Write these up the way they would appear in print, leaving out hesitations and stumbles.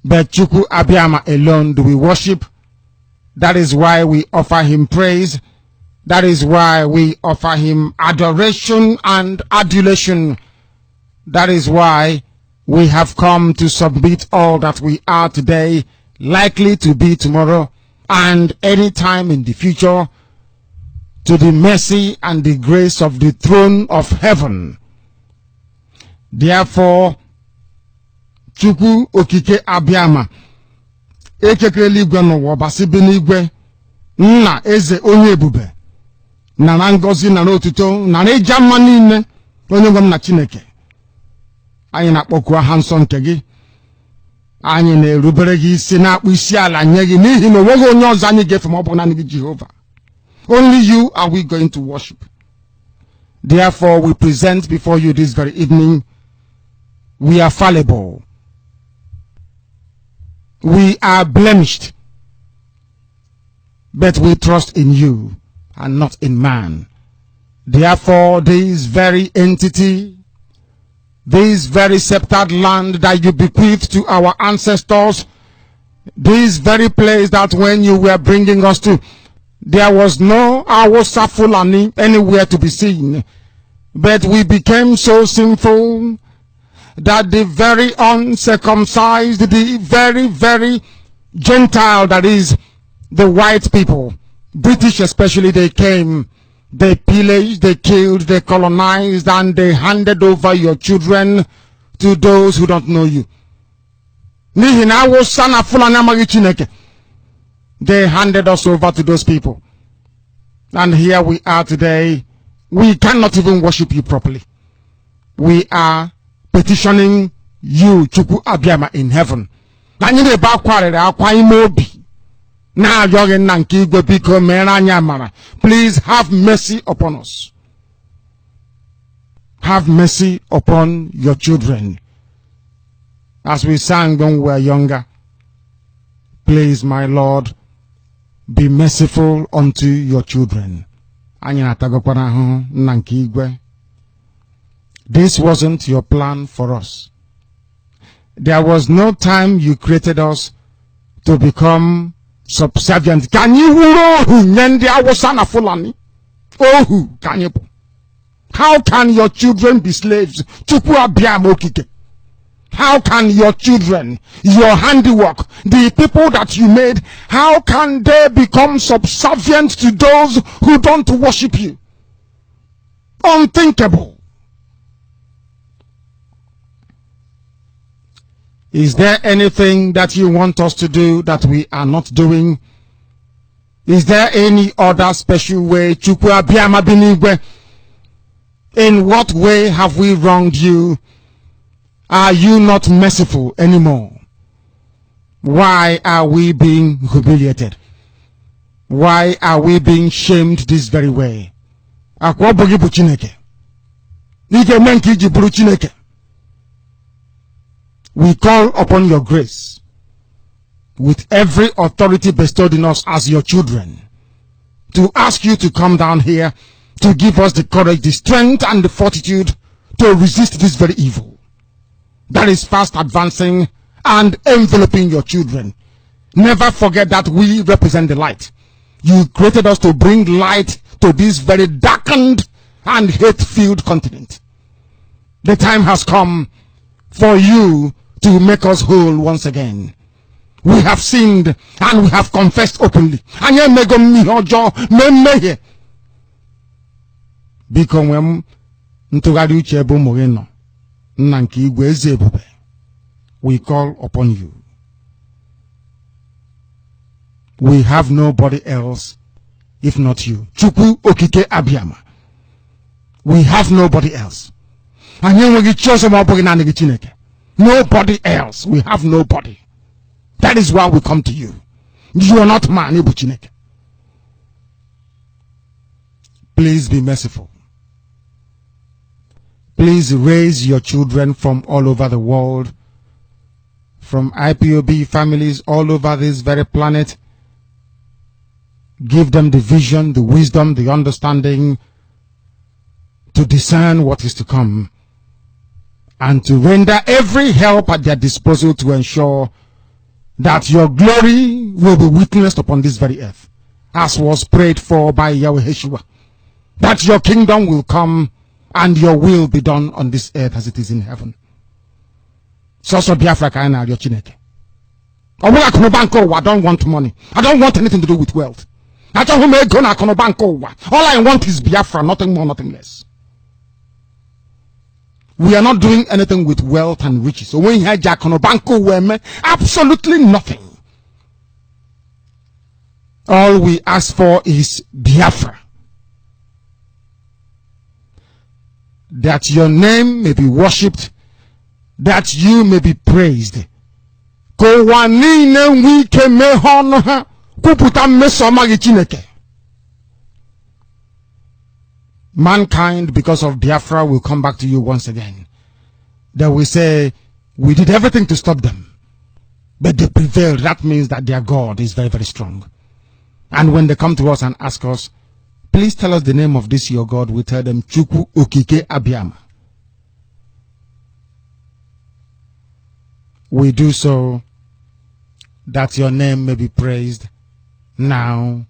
but Chukwu Abiyama alone do we worship. That is why we offer him praise. That is why we offer him adoration and adulation. That is why we have come to submit all that we are today, likely to be tomorrow, and any time in the future, to the mercy and the grace of the throne of heaven. Therefore, Chukwu Okike Abiyama, ekekere eluigwe n'ụwa basi bi n'igwe, nna eze onye ebube, na ngozi na n'otuto na n'ịja mma niile onye nwe m na Chineke. Anyị na-akpọku aha nsọ nke gị, anyị na-erubere gị isi, na-akpụ isi ala nye gị, n'ihi na onweghị onye ọzọ anyị ga-efe ma ọ bụ naanị gị Jehova. Only you are we going to worship. Therefore, we present before you this very evening. We are fallible. We are blemished. But we trust in you and not in man. Therefore, this very entity, this very sceptered land that you bequeathed to our ancestors, this very place that when you were bringing us to, there was no Awusa Fulani anywhere to be seen. But we became so sinful that the very uncircumcised, the very, very Gentile, that is, the white people, British especially, they came, they pillaged, they killed, they colonized, and they handed over your children to those who don't know you. They handed us over to those people. And here we are today. We cannot even worship you properly. We are petitioning you, Chukwu Abiyama, in heaven. Please have mercy upon us. Have mercy upon your children. As we sang when we were younger, please, my Lord, be merciful unto your children. This wasn't your plan for us. There was no time you created us to become subservient. Can you? How can your children be slaves? How can your children, your handiwork, the people that you made, how can they become subservient to those who don't worship you? Unthinkable. Is there anything that you want us to do that we are not doing? Is there any other special way? In what way have we wronged you? Are you not merciful anymore? Why are we being humiliated? Why are we being shamed this very way? We call upon your grace with every authority bestowed in us as your children to ask you to come down here to give us the courage, the strength, and the fortitude to resist this very evil that is fast advancing and enveloping your children. Never forget that we represent the light. You created us to bring light to this very darkened and hate-filled continent. The time has come for you to make us whole once again. We have sinned and we have confessed openly. We call upon you. We have nobody else if not you. Chukwu Okike Abiyama. We have nobody else. Nobody else. We have nobody. That is why we come to you. You are not man. Please be merciful. Please raise your children from all over the world, from IPOB families all over this very planet. Give them the vision, the wisdom, the understanding to discern what is to come, and to render every help at their disposal to ensure that your glory will be witnessed upon this very earth, as was prayed for by Yahweh Yeshua, that your kingdom will come and your will be done on this earth as it is in heaven. So Biafra ka na arịọ Chineke. I don't want money. I don't want anything to do with wealth. All I want is Biafra, nothing more, nothing less. We are not doing anything with wealth and riches. So when you have absolutely nothing. All we ask for is Biafra. That your name may be worshipped, that you may be praised. Mankind, because of Biafra, will come back to you once again. They will say, we did everything to stop them, but they prevailed. That means that their God is very, very strong. And when they come to us and ask us, please tell us the name of this your God, we tell them, Chukwu Okike Abiyama. We do so that your name may be praised now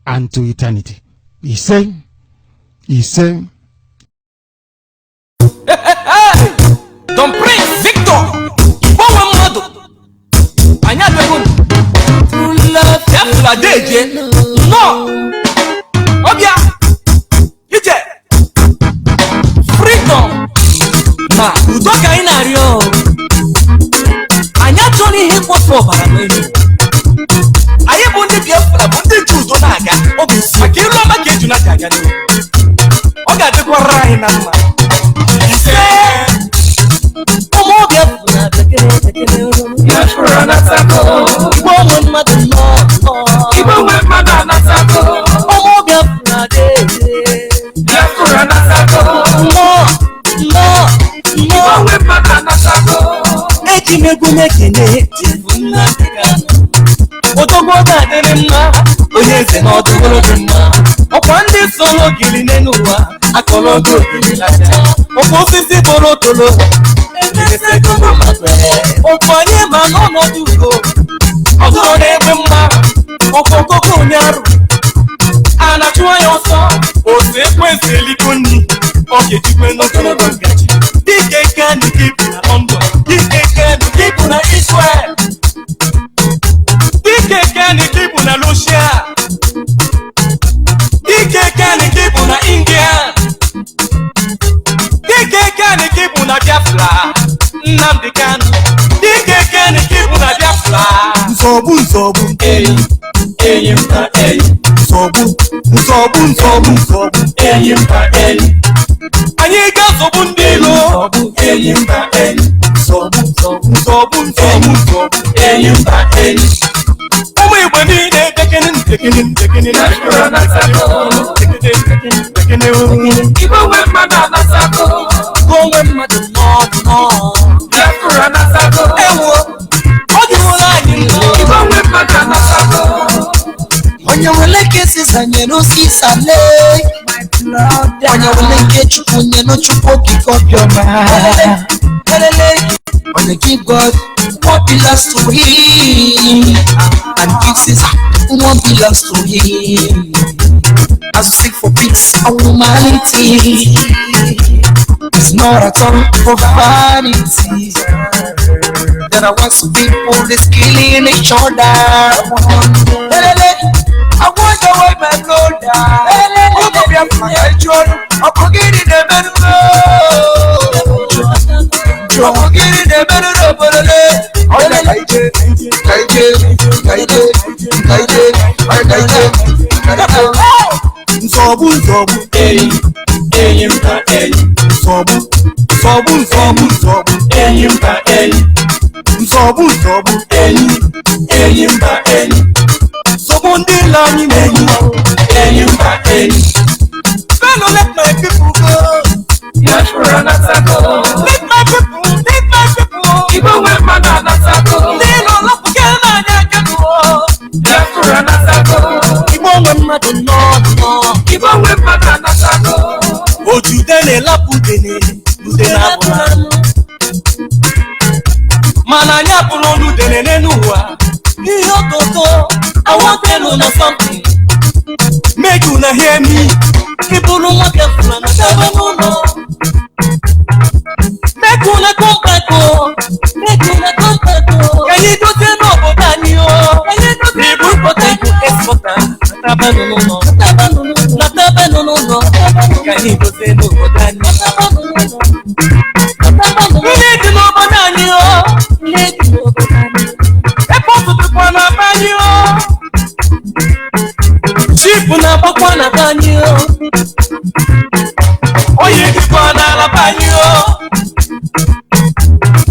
and to eternity. He say, Don Prince Victor, Ipob Mado, Anya Begun, Yafla Deje, no, Obia, Ije, Freedom, na Udoka Inario, Anya Tony Hippo for Baramenu. I am on the Biafra, Bunde Judo Naga, Obis, Akilo Makeju Naga. Oga de Guarai Nama. He said, Omo Biafra, Biafra Natako, Ibo Mother Law, Ibo Mother Natako, Omo Biafra, Biafra Natako, no, Ibo Mother Natako, Ejimegumekene, Otoboda Denema, Oyese no Togoloma, Opandi solo Gilinenua, Akologo Gililaja, Oposisi Borotolo, Ese Gogo Matwe, Opanye Manono Dugo, Otone Bema, Okoko Nyaru, Anachua Yoso, Osekwense Likoni, Okechukwe Tologo Gachi, Dike Can keep in London, Dike Can keep in Israel. Dike can keep on a Lucia. Dike can keep on a India. Dike can keep on a Biafra. Nnamdi Kanu. Dike can keep on a Biafra. Sobu, Eyimpa, Sobu, Eyimpa, Anyika Sobu Ndilo. Eyimpa, Sobu, Eyimpa, taking in even when my Nasako, go when my Nasako, what do you like? Even when my Nasako, on your legacies and you know, see some lay, on your linkage, when you know, you pick up your mind. When you give God what belongs to Him, and gives His what belongs to Him. As we seek for peace and humanity, it's not at all for vanity. There are lots of people that's killing each other. I want to wipe my blood down. I'm forgetting the I'm getting the better of let my people go. Let my people. Even when my Nasako, they don't look again. Even when my no, even when my Nasako, oh, you then la putene, Mananya Puno, Denenua, I want to know something. Make you not hear me. People don't want to know. Make you not come back home. Make you not come back home. Can you do the no botanio? Can you do the good botanio? No. Can you do the no botanio? We need to know botanio. Chief na bakwana banyo. Oye dikwana la banyo.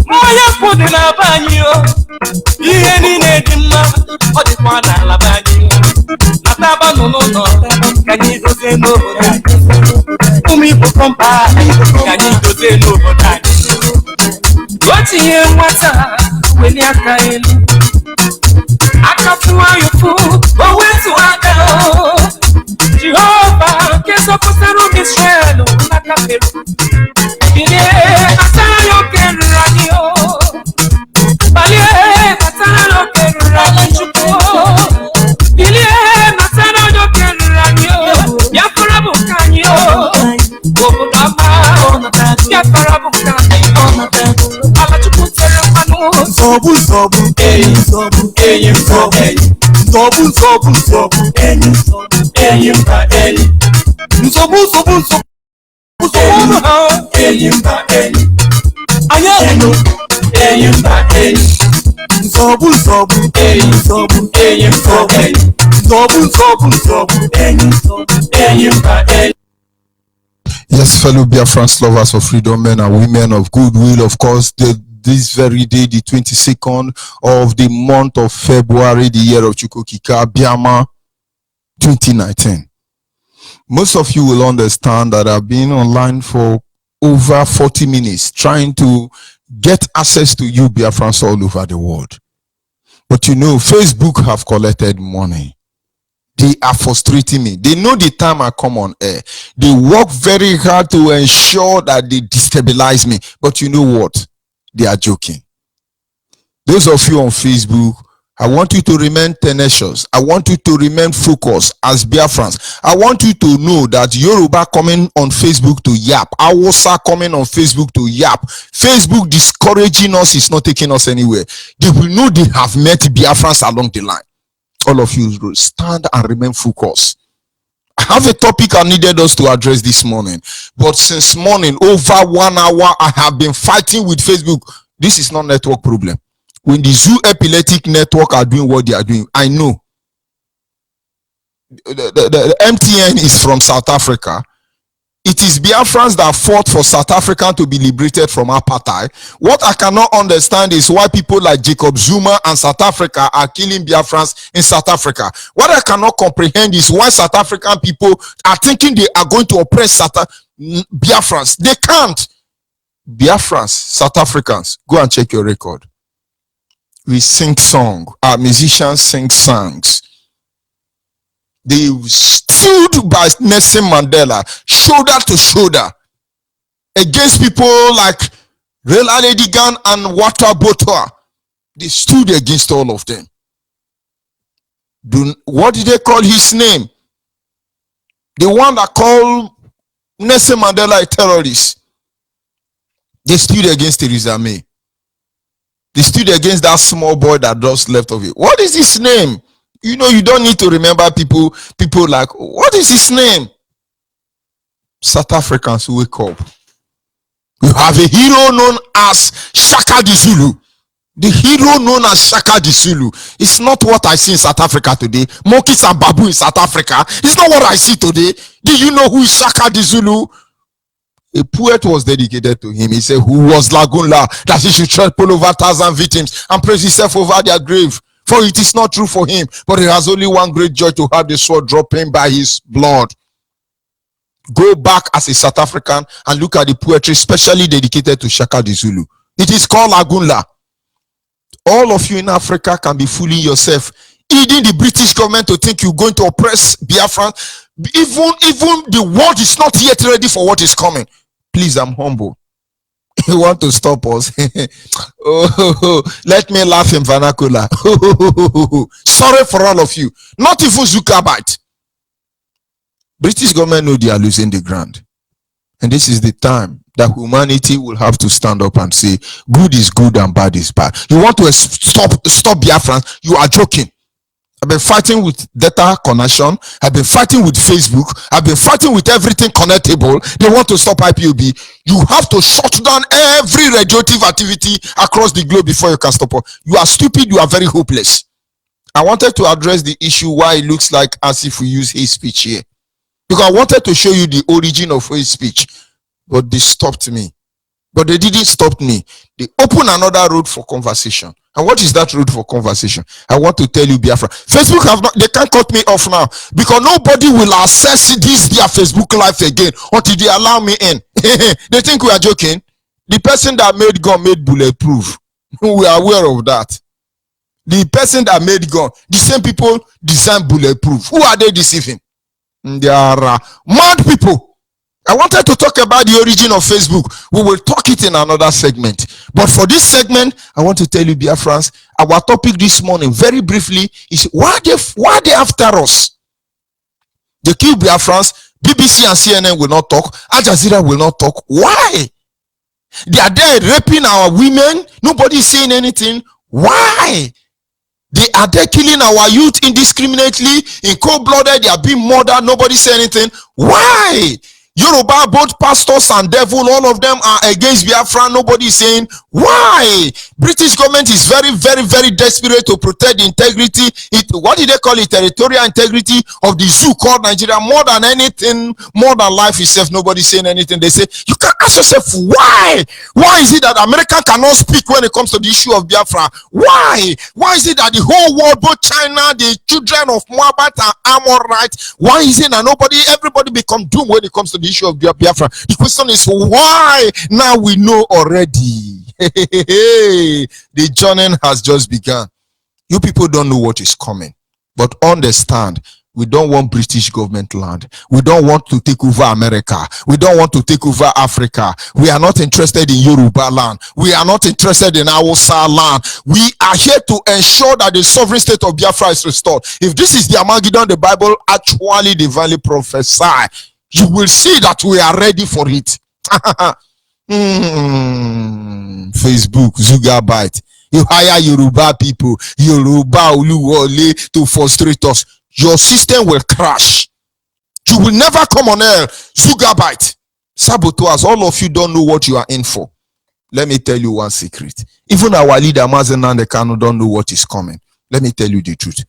Moya fudi na banyo. Iye ni nedima. Odikwana la banyo. Nataba no. Kanyi doze no bodani. Umi bokompa. Kanyi doze no bodani. Wati ye wata. Weni akaelu. Akafuwa yufu, owetu akao. Jehovah, keso kuseru Israelu, nakaperu. Bile, atalo keranio. Balie, atalo keranio. Bile, atalo keranio. Yafarabu kanyo. Obama, yafarabu kanyo. Alachukutere manu. Sobu, eyi, Yes, fellow Biafrans, lovers of freedom, men and women of goodwill, of course, this very day, the 22nd of the month of February, the year of Chukokika, Biama 2019. Most of you will understand that I've been online for over 40 minutes trying to get access to you Biafrans all over the world. But you know, Facebook have collected money. They are frustrating me. They know the time I come on air. They work very hard to ensure that they destabilize me. But you know what? They are joking. Those of you on Facebook, I want you to remain tenacious. I want you to remain focused as Biafrans. I want you to know that Yoruba coming on Facebook to yap. Hausa coming on Facebook to yap. Facebook discouraging us is not taking us anywhere. They will know they have met Biafrans along the line. All of you stand and remain focused. I have a topic I needed us to address this morning. But since morning, over 1 hour, I have been fighting with Facebook. This is not network problem. When the Zoo Epileptic Network are doing what they are doing, I know. The MTN is from South Africa. It is Biafrans that fought for South Africa to be liberated from apartheid. What I cannot understand is why people like Jacob Zuma and South Africa are killing Biafrans in South Africa. What I cannot comprehend is why South African people are thinking they are going to oppress Biafrans. They can't. Biafrans, South Africans, go and check your record. We sing songs. Our musicians sing songs. They stood by Nelson Mandela, shoulder to shoulder, against people like Rela Ledigan and Wata Botoa. They stood against all of them. What did they call his name? The one that called Nelson Mandela a terrorist. They stood against Theresa May. They stood against that small boy that just left of it. What is his name? You know, you don't need to remember people like, what is his name? South Africans, wake up. You have a hero known as Shaka the Zulu. The hero known as Shaka the Zulu. It's not what I see in South Africa today. Monkeys and babu in South Africa. It's not what I see today. Do you know who is Shaka the Zulu? A poet was dedicated to him. He said, who was Lagunla, that he should trample over 1,000 victims and praise himself over their grave. For it is not true for him, but it has only one great joy, to have the sword dropping by his blood. Go back as a South African and look at the poetry specially dedicated to Shaka the Zulu. It is called Lagunla. All of you in Africa can be fooling yourself, aiding the British government to think you're going to oppress Biafra. Even the world is not yet ready for what is coming. Please, I'm humble. You want to stop us? Oh, let me laugh in vernacular. Sorry for all of you. Not even Zuckerberg. British government know they are losing the ground. And this is the time that humanity will have to stand up and say, good is good and bad is bad. You want to stop Biafrans? You are joking. I've been fighting with data connection. I've been fighting with Facebook. I've been fighting with everything connectable. They want to stop IPOB. You have to shut down every radioactive activity across the globe before you can stop it. You are stupid. You are very hopeless. I wanted to address the issue why it looks like as if we use hate speech here. Because I wanted to show you the origin of hate speech. But they stopped me. But they didn't stop me. They opened another road for conversation. And what is that road for conversation? I want to tell you, Biafra. Facebook they can't cut me off now. Because nobody will access their Facebook live again until they allow me in. They think we are joking. The person that made gun made bulletproof. We are aware of that. The person that made gun, the same people design bulletproof. Who are they deceiving? They are mad people. I wanted to talk about the origin of Facebook. We will talk it in another segment. But for this segment, I want to tell you, Biafrans, our topic this morning, very briefly, is why they after us? They kill Biafrans. BBC and CNN will not talk. Al Jazeera will not talk. Why? They are there raping our women. Nobody is saying anything. Why? They are there killing our youth indiscriminately, in cold-blooded. They are being murdered. Nobody say anything. Why? Yoruba, both pastors and devil, all of them are against Biafra. Nobody is saying why. British government is very, very, very desperate to protect the integrity. What did they call it? Territorial integrity of the zoo called Nigeria. More than anything, more than life itself. Nobody saying anything. They say you can ask yourself why. Why is it that America cannot speak when it comes to the issue of Biafra? Why? Why is it that the whole world, both China, the children of Moabit and Amorite, why is it that everybody become doomed when it comes to the issue of Biafra? The question is why? Now we know already. The journey has just begun. You people don't know what is coming, but understand, we don't want British government land. We don't want to take over America. We don't want to take over Africa. We are not interested in Yoruba land. We are not interested in Hausa land. We are here to ensure that the sovereign state of Biafra is restored. If this is the Armageddon the Bible actually divinely prophesy, you will see that we are ready for it. Facebook, Zuckerberg. You hire Yoruba people, Yoruba Oluwole to frustrate us. Your system will crash. You will never come on air. Zuckerberg. Saboteurs, all of you don't know what you are in for. Let me tell you one secret. Even our leader, Nnamdi Kanu, don't know what is coming. Let me tell you the truth.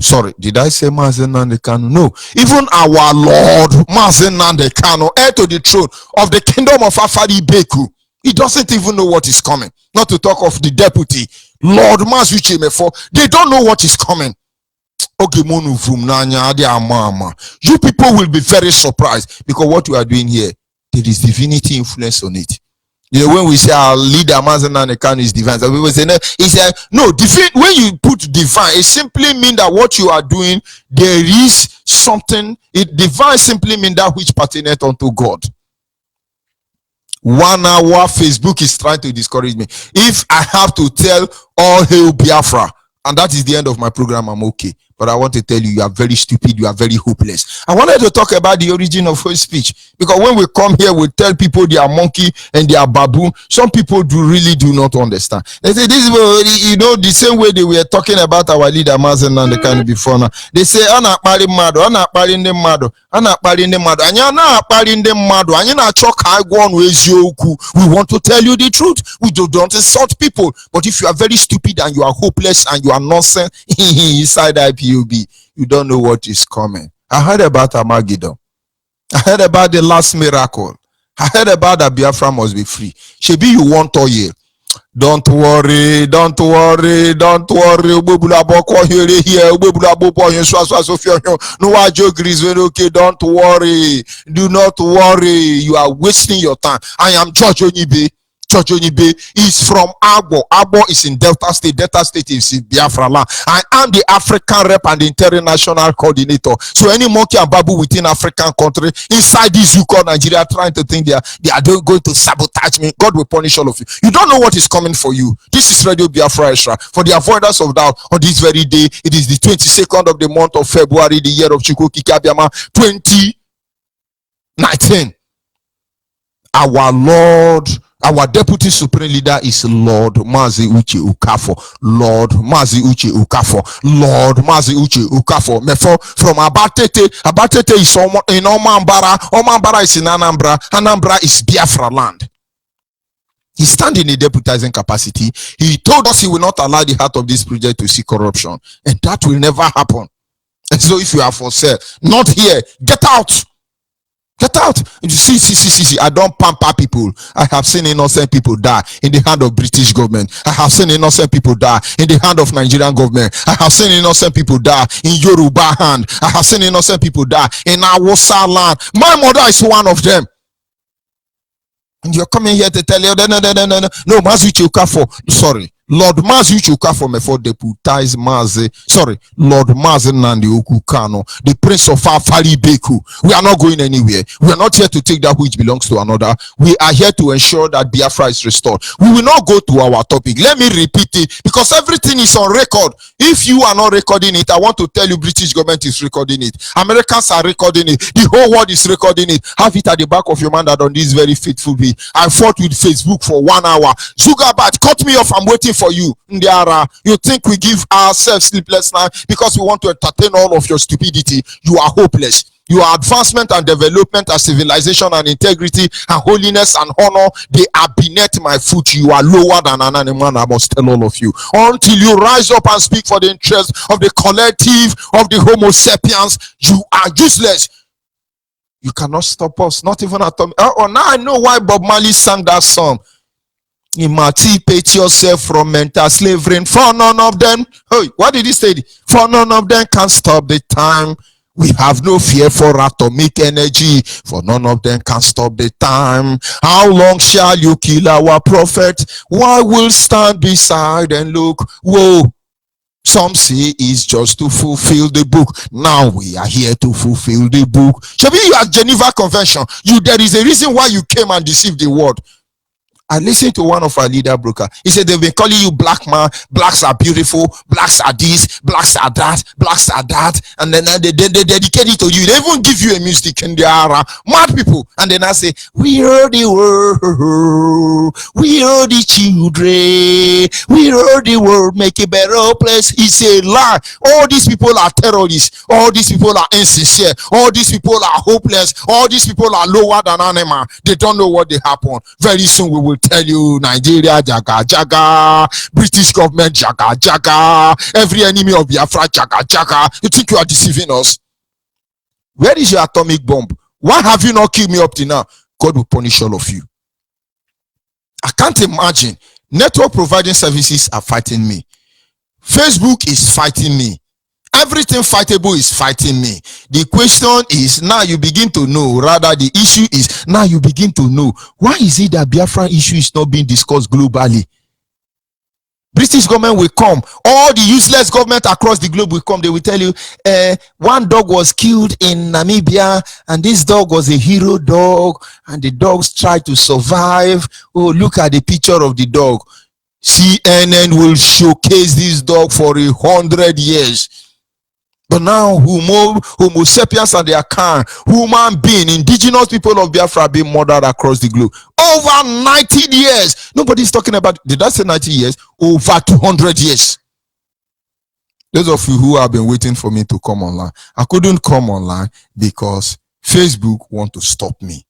Sorry, did I say Nnamdi Kanu? No. Even our Lord, Nnamdi Kanu, heir to the throne of the kingdom of Afari Beku, he doesn't even know what is coming. Not to talk of the deputy, Lord Mazuchemefo. They don't know what is coming. You people will be very surprised because what we are doing here, there is divinity influence on it. You know, when we say our leader Nnamdi Kanu is divine, some people say no. He said no. When you put divine, it simply means that what you are doing, there is something. Divine simply means that which pertaineth unto God. 1 hour Facebook is trying to discourage me. If I have to tell all hail Biafra, and that is the end of my program, I'm okay. But I want to tell you, you are very stupid. You are very hopeless. I wanted to talk about the origin of hate speech. Because when we come here, we tell people they are monkey and they are baboon. Some people really do not understand. They say, this is, you know, the same way they were talking about our leader, Nnamdi Kanu before now. They say, Ana akpali mmadụ, ana akpali ndị mmadụ, ana akpali ndị mmadụ. Anyị ana akpali ndị mmadụ. Anyị na-achọ ka anyị gwa ọnụ eziokwu. We want to tell you the truth. We don't insult people. But if you are very stupid and you are hopeless and you are nonsense inside IPOB, you don't know what is coming. I heard about Armageddon. I heard about the last miracle. I heard about that Biafra must be free. Shebi, you want oil. Don't worry, don't worry, don't worry. Okay, don't worry. Do not worry. You are wasting your time. I am George Onyibe. Chojonibe is from Agbo. Agbo is in Delta State. Delta State is in Biafra land. I am the African rep and the international coordinator. So any monkey and babu within African country inside this you call Nigeria trying to think they are going to sabotage me, God will punish all of you. You don't know what is coming for you. This is Radio Biafra Extra. For the avoidance of doubt, on this very day, it is the 22nd of the month of February, the year of Chukwuki Kabiama 2019. Our Lord, our deputy supreme leader is Lord Mazi Uche Ukafo. Lord Mazi Uche Ukafo. Lord Mazi Uche Ukafo. Mefo from Abatete. Abatete is in Omambara. Omambara is in Anambra. Anambra is Biafra land. He stands in a deputizing capacity. He told us he will not allow the heart of this project to see corruption. And that will never happen. And so if you are for sale, not here, get out. Get out. You see, I don't pamper people. I have seen innocent people die in the hand of British government. I have seen innocent people die in the hand of Nigerian government. I have seen innocent people die in Yoruba hand. I have seen innocent people die in Awusa land. My mother is one of them. And you're coming here to tell you, no, Mazuchi Ukafo, sorry. Lord Mazuchi Ukafo before deputize Mazi, sorry, Lord Mazi Nnamdi Kanu, the prince of Afari Beku. We are not going anywhere. We are not here to take that which belongs to another. We are here to ensure that Biafra is restored. We will not go to our topic. Let me repeat it because everything is on record. If you are not recording it, I want to tell you British government is recording it. Americans are recording it. The whole world is recording it. Have it at the back of your mind that on this very faithful day, I fought with Facebook for 1 hour. Sugarbat, cut me off. I'm waiting for you. Ndiara, you think we give ourselves sleepless night because we want to entertain all of your stupidity? You are hopeless. Your advancement and development and civilization and integrity and holiness and honor, they are beneath my foot. You are lower than an animal. I must tell all of you. Until you rise up and speak for the interest of the collective of the Homo sapiens, you are useless. You cannot stop us. Not even atomic. Oh, now I know why Bob Marley sang that song. Emancipate yourself from mental slavery. For none of them. Hey, what did he say? For none of them can stop the time. We have no fear for atomic energy, for none of them can stop the time. How long shall you kill our prophet? Why will stand beside and look? Whoa. Some say it's just to fulfill the book. Now we are here to fulfill the book. Shabi, you are Geneva Convention. There is a reason why you came and deceived the world. I listened to one of our leader broker. He said they've been calling you black man. Blacks are beautiful. Blacks are this. Blacks are that. Blacks are that. And then they dedicate it to you. They even give you a music and they are mad people. And then I say, we are the world. We are the children. We are the world. Make a better place. It's a lie. All these people are terrorists. All these people are insincere. All these people are hopeless. All these people are lower than animal. They don't know what they happen. Very soon we will tell you Nigeria jaga jaga, British government jaga jaga, every enemy of Biafra jaga jaga. You think you are deceiving us? Where is your atomic bomb? Why have you not killed me up till now? God will punish all of you. I can't imagine. Network providing services are fighting me. Facebook is fighting me. Everything fightable is fighting me. The question is, now you begin to know, rather the issue is, now you begin to know, why is it that Biafra issue is not being discussed globally? British government will come, all the useless government across the globe will come, they will tell you, one dog was killed in Namibia, and this dog was a hero dog, and the dogs tried to survive. Oh, look at the picture of the dog. CNN will showcase this dog for 100 years. But now, Homo sapiens and their kind, human being, indigenous people of Biafra are being murdered across the globe. Over 90 years. Nobody's talking about, did I say 90 years? Over 200 years. Those of you who have been waiting for me to come online, I couldn't come online because Facebook want to stop me.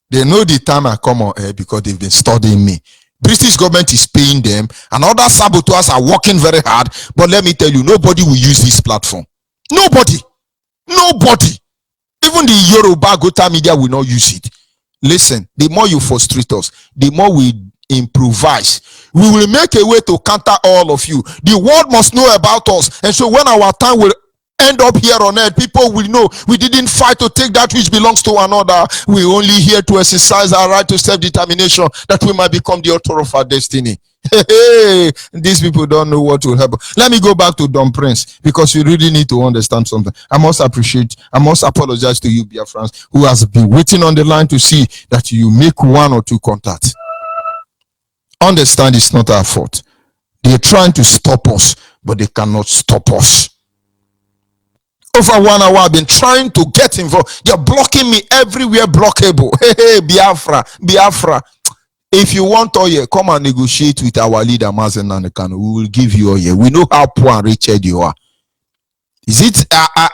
They know the time I come on air because they've been studying me. British government is paying them and other saboteurs are working very hard, but let me tell you, nobody will use this platform. Nobody. Even the Yoruba Gota media will not use it. Listen, the more you frustrate us, the more we improvise. We will make a way to counter all of you. The world must know about us, and so when our time will end up here on earth, people will know we didn't fight to take that which belongs to another. We only here to exercise our right to self-determination, that we might become the author of our destiny. Hey, these people don't know what will happen. Let me go back to Don Prince, because you really need to understand something. I must apologize to you, Biafrans, who has been waiting on the line to see that you make 1 or 2 contacts. Understand, it's not our fault. They're trying to stop us, but they cannot stop us. Over 1 hour, I've been trying to get involved. They're blocking me everywhere, blockable. Hey, Biafra. If you want oil, come and negotiate with our leader, Nnamdi Kanu. We will give you oil. We know how poor and wretched you are. Is it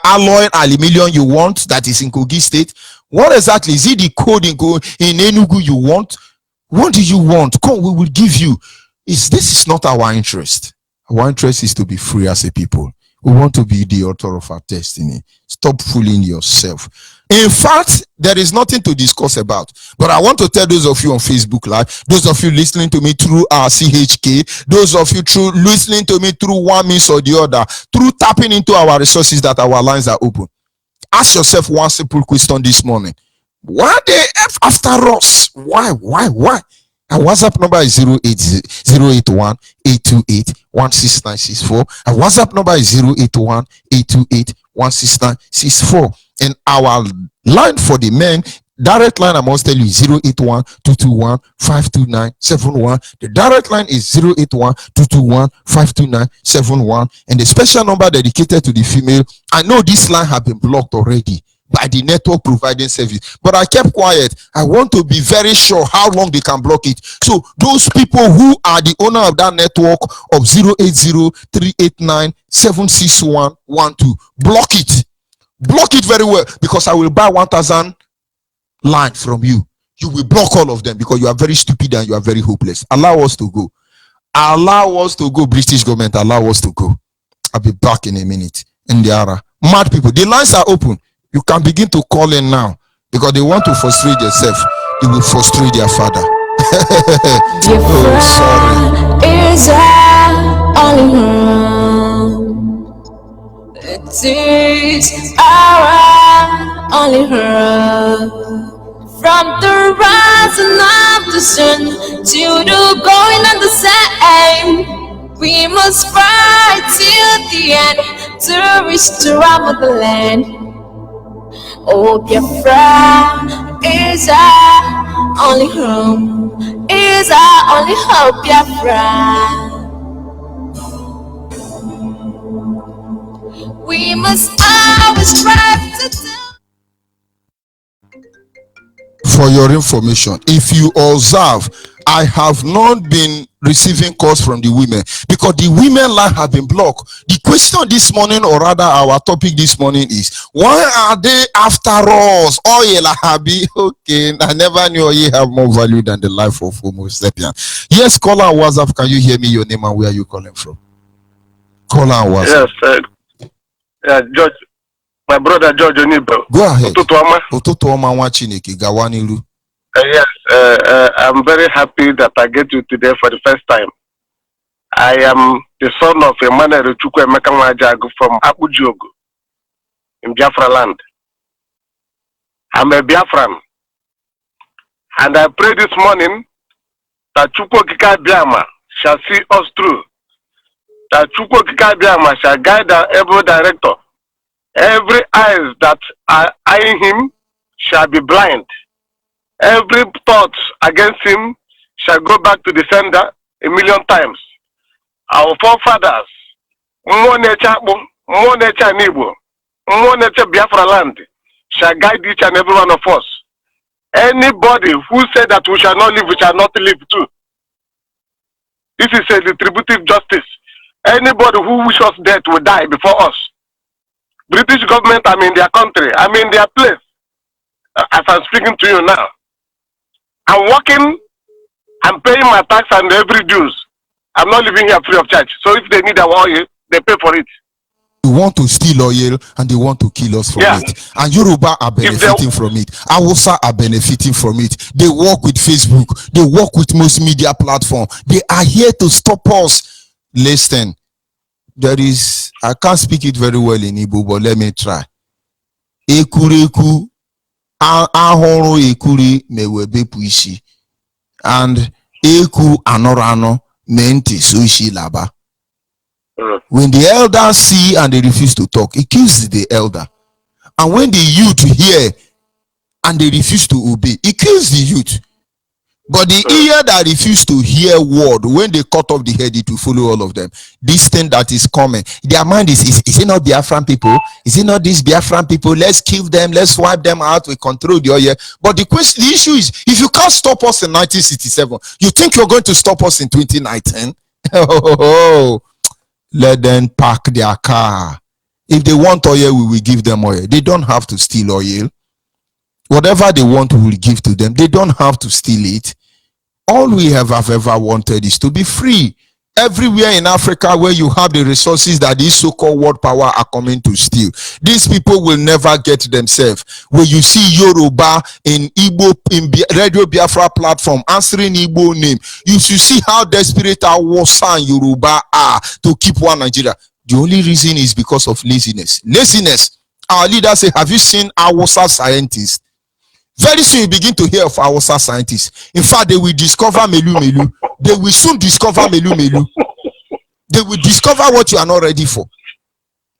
alloy aluminium you want that is in Kogi State? What exactly? Is it the code in Enugu you want? What do you want? Come, we will give you. This is not our interest. Our interest is to be free as a people. We want to be the author of our destiny. Stop fooling yourself. In fact, there is nothing to discuss about. But I want to tell those of you on Facebook Live, those of you listening to me through our CHK, those of you listening to me through one means or the other, through tapping into our resources, that our lines are open. Ask yourself one simple question this morning. Why they after us? Why? Our WhatsApp number is 081-828-16964. Our WhatsApp number is 081-828-16964. And our line for the men, direct line, I must tell you, 081-221-52971. The direct line is 081-221-52971. And the special number dedicated to the female, I know this line has been blocked already by the network providing service, but I kept quiet. I want to be very sure how long they can block it. So those people who are the owner of that network of 080-389-76112, block it very well, because I will buy 1,000 lines from you. You will block all of them because you are very stupid and you are very hopeless. Allow us to go. British government, allow us to go. I'll be back in a minute. And there are mad people. The lines are open. You can begin to call in now, because they want to frustrate themselves. They will frustrate their father. Oh, sorry. Is only home. It is our only home. From the rising of the sun to the going of the same, we must fight till the end to restore our motherland. Oh, Biafra is our only home, is our only hope, Biafra. We must always strive to do. For your information, if you observe, I have not been receiving calls from the women because the women line have been blocked. The question this morning, or rather our topic this morning, is why are they after us? Oil habi. Okay, I never knew oil have more value than the life of Homo sapiens. Yes, caller on WhatsApp, can you hear me? Your name and where are you calling from? Caller on WhatsApp. Yes, George, my brother George Onibo. Go ahead. Yes, I'm very happy that I get you today for the first time. I am the son of Emmanuel Chukwu Emeka from Abujogo in Biafra land. I'm a Biafran. And I pray this morning that Chukwu Kika Biama shall see us through. That Chukwu Kika Biama shall guide our able director. Every eyes that are eyeing him shall be blind. Every thought against him shall go back to the sender 1,000,000 times. Our forefathers, more nature Nibo, more nature Biafra land, shall guide each and every one of us. Anybody who said that we shall not live, we shall not live too. This is a retributive justice. Anybody who wishes us death will die before us. British government, I'm in their country, I'm in their place. As I'm speaking to you now, I'm working, I'm paying my tax and every dues. I'm not living here free of charge. So if they need our oil, they pay for it. They want to steal oil and they want to kill us from it. And Yoruba are benefiting from it. Hausa are benefiting from it. They work with Facebook. They work with most media platforms. They are here to stop us. Listen, There is, I can't speak it very well in Igbo, but let me try. Ekureku, ahoro ekuri mewebe puishi. And eku anorano mente suishi laba. When the elders see and they refuse to talk, it kills the elder. And when the youth hear and they refuse to obey, it kills the youth. But the ear that refuse to hear word, when they cut off the head, it will follow all of them. This thing that is coming, their mind is it not Biafran people? Is it not these Biafran people? Let's kill them, let's wipe them out, we control the oil. But the issue is, if you can't stop us in 1967, you think you're going to stop us in 2019? Let them park their car. If they want oil, we will give them oil. They don't have to steal oil. Whatever they want, we will give to them. They don't have to steal it. All we have ever wanted is to be free. Everywhere in Africa where you have the resources that these so-called world power are coming to steal, these people will never get themselves. When you see Yoruba in Igbo, in Radio Biafra platform answering Igbo name, you should see how desperate our Hausa and Yoruba are to keep one Nigeria. The only reason is because of laziness. Laziness. Our leaders say, have you seen our Hausa scientists? Very soon you begin to hear of our scientists. In fact, they will discover Melu Melu. They will soon discover Melu Melu. They will discover what you are not ready for.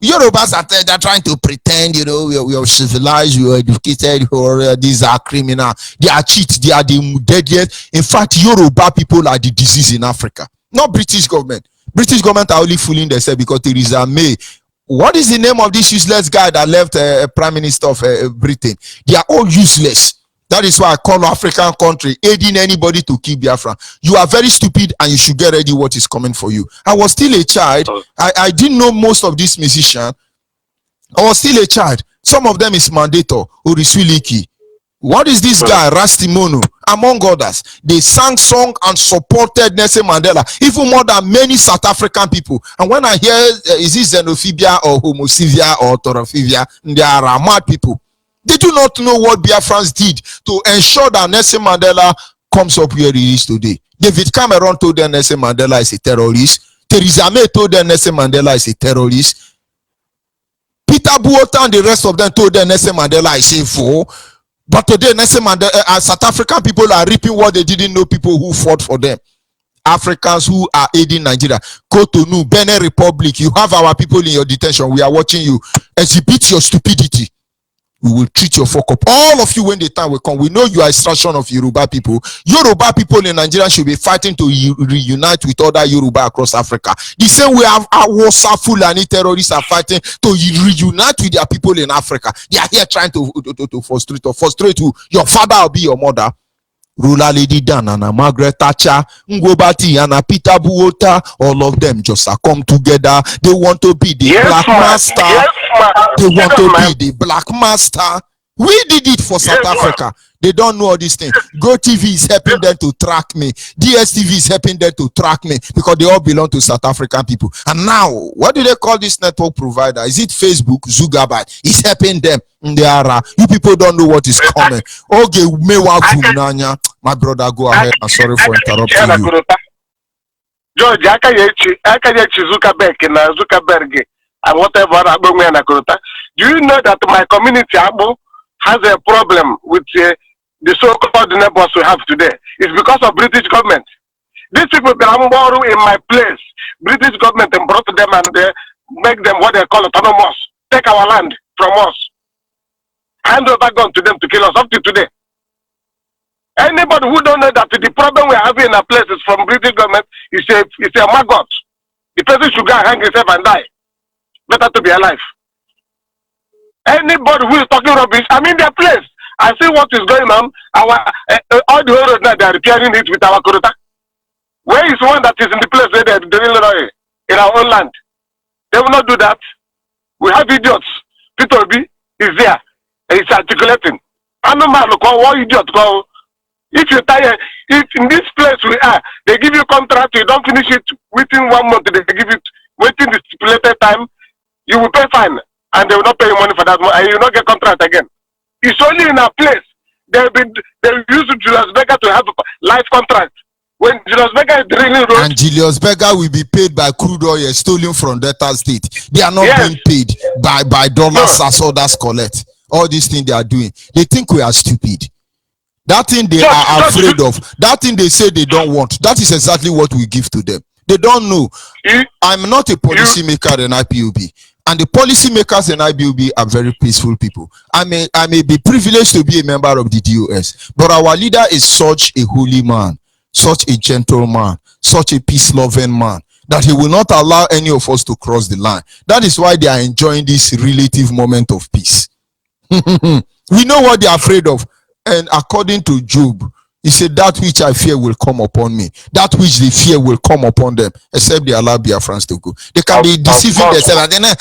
Yorubas are they're trying to pretend, you know, we are civilized, we are educated, these are criminal. They are cheats, they are the deadliest. In fact, Yoruba people are the disease in Africa. Not British government. British government are only fooling themselves because Theresa May. What is the name of this useless guy that left Prime Minister of Britain? They are all useless. That is why I call African country aiding anybody to kill Biafra. You are very stupid and you should get ready what is coming for you. I was still a child. I didn't know most of these musicians. I was still a child. Some of them is Mandator, Orisuiliki. What is this guy, Rastimono? Among others, they sang song and supported Nelson Mandela, even more than many South African people. And when I hear, is it xenophobia or homophobia or torophobia, they are mad people. They do not know what Biafrans did to ensure that Nelson Mandela comes up where he is today. David Cameron told them Nelson Mandela is a terrorist. Theresa May told them Nelson Mandela is a terrorist. Peter Buota and the rest of them told them Nelson Mandela is a fool. But today, Nelson Mandela, South African people are reaping what they didn't know people who fought for them. Africans who are aiding Nigeria. Cotonou, Benin Republic, you have our people in your detention. We are watching you. Exhibit your stupidity. We will treat your fuck up. All of you when the time will come. We know you are a extraction of Yoruba people. Yoruba people in Nigeria should be fighting to reunite with other Yoruba across Africa. The same way our Hausa Fulani terrorists are fighting to reunite with their people in Africa. They are here trying to frustrate you. Your father will be your mother. Rula Lady Dan and Margaret Thatcher, Ngobati and Peter Buota, all of them just come together. They want to be the black master. They want to be the black master. We did it for South Africa. They don't know all these things. GoTV is helping them to track me. DSTV is helping them to track me because they all belong to South African people. And now, what do they call this network provider? Is it Facebook? Zuckerberg is helping them. You people don't know what is coming. Okay, my brother, go ahead. I'm sorry for interrupting you. George, I can't Zuckerberg and whatever. Do you know that my community has a problem with the so-called neighbors we have today? It's because of British government. These people borrow in my place. British government brought them and they make them what they call autonomous. Take our land from us. Hand over gun to them to kill us up to today. Anybody who don't know that the problem we're having in our place is from British government is a maggot. The person should go and hang himself and die. Better to be alive. Anybody who is talking rubbish, I'm in their place. I see what is going on. Our all the roads now they are repairing it with our Kurota. Where is one that is in the place where they are drilling oil in our own land? They will not do that. We have idiots. Peter Obi is there. He's articulating. Animal, look, what idiot go? If you tire, if in this place we are, they give you contract, you don't finish it within 1 month, they give it within the stipulated time, you will pay fine. And they will not pay you money for that, and you will not get contract again. It's only in a place they use Julius Berger to have life contract when Julius Berger is drilling road. And Julius Berger will be paid by crude oil stolen from Delta State. They are not Yes. being paid by dollars as others collect. All these things they are doing. They think we are stupid. That thing they are afraid of. That thing they say they don't want. That is exactly what we give to them. They don't know. I'm not a policy maker in IPOB. And the policy makers in IPOB are very peaceful people. I may be privileged to be a member of the DOS. But our leader is such a holy man, such a gentleman, such a peace-loving man, that he will not allow any of us to cross the line. That is why they are enjoying this relative moment of peace. We know what they are afraid of. And according to Job, he said, that which I fear will come upon me. That which they fear will come upon them, except they allow Biafrans to go. They can be deceiving themselves. And then,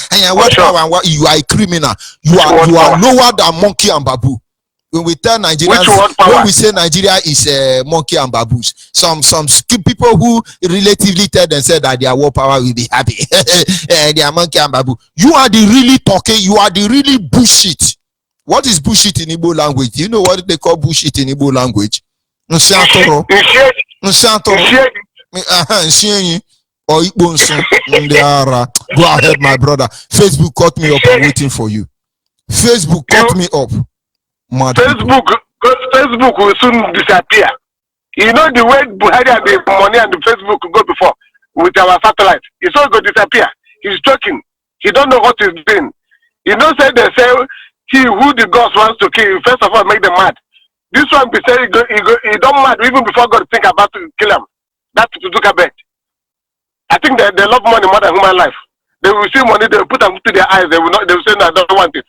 you are a criminal. You are lower than monkey and babu. When we tell Nigerians, when we say Nigeria is monkey and baboons, some people who relatively tell themselves that their war power will be happy. They are monkey and babu. You are the really talking. You are the really bullshit. What is bullshit in Igbo language? Do you know what they call bullshit in Igbo language? Go ahead, my brother. Facebook cut me up. I'm waiting for you. Facebook cut me up. Facebook will soon disappear. You know the way Buhari and the money and the Facebook go before with our satellite. It's all going to disappear. He's joking. He don't know what he's doing. You know, they say he who the gods wants to kill, first of all, make them mad. This one be saying he don't mad even before God think about to kill him. That's to took a bet. I think they love money more than human life. They will see money, they will put them to their eyes, they will say no, I don't want it.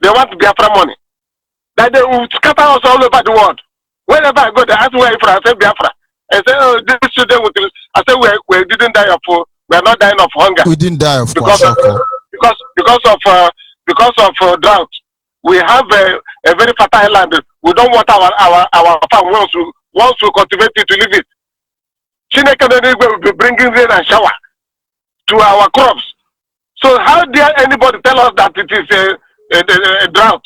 They want Biafra money. That they will scatter us all over the world. Whenever I go, they ask where Biafra. I say Biafra. I say, oh, these children will kill. I say we didn't die of we are not dying of hunger. We didn't die of because of drought. We have a very fertile land. We don't want our farm once we cultivate it to live it. Chineke will be bringing rain and shower to our crops. So how dare anybody tell us that it is a drought?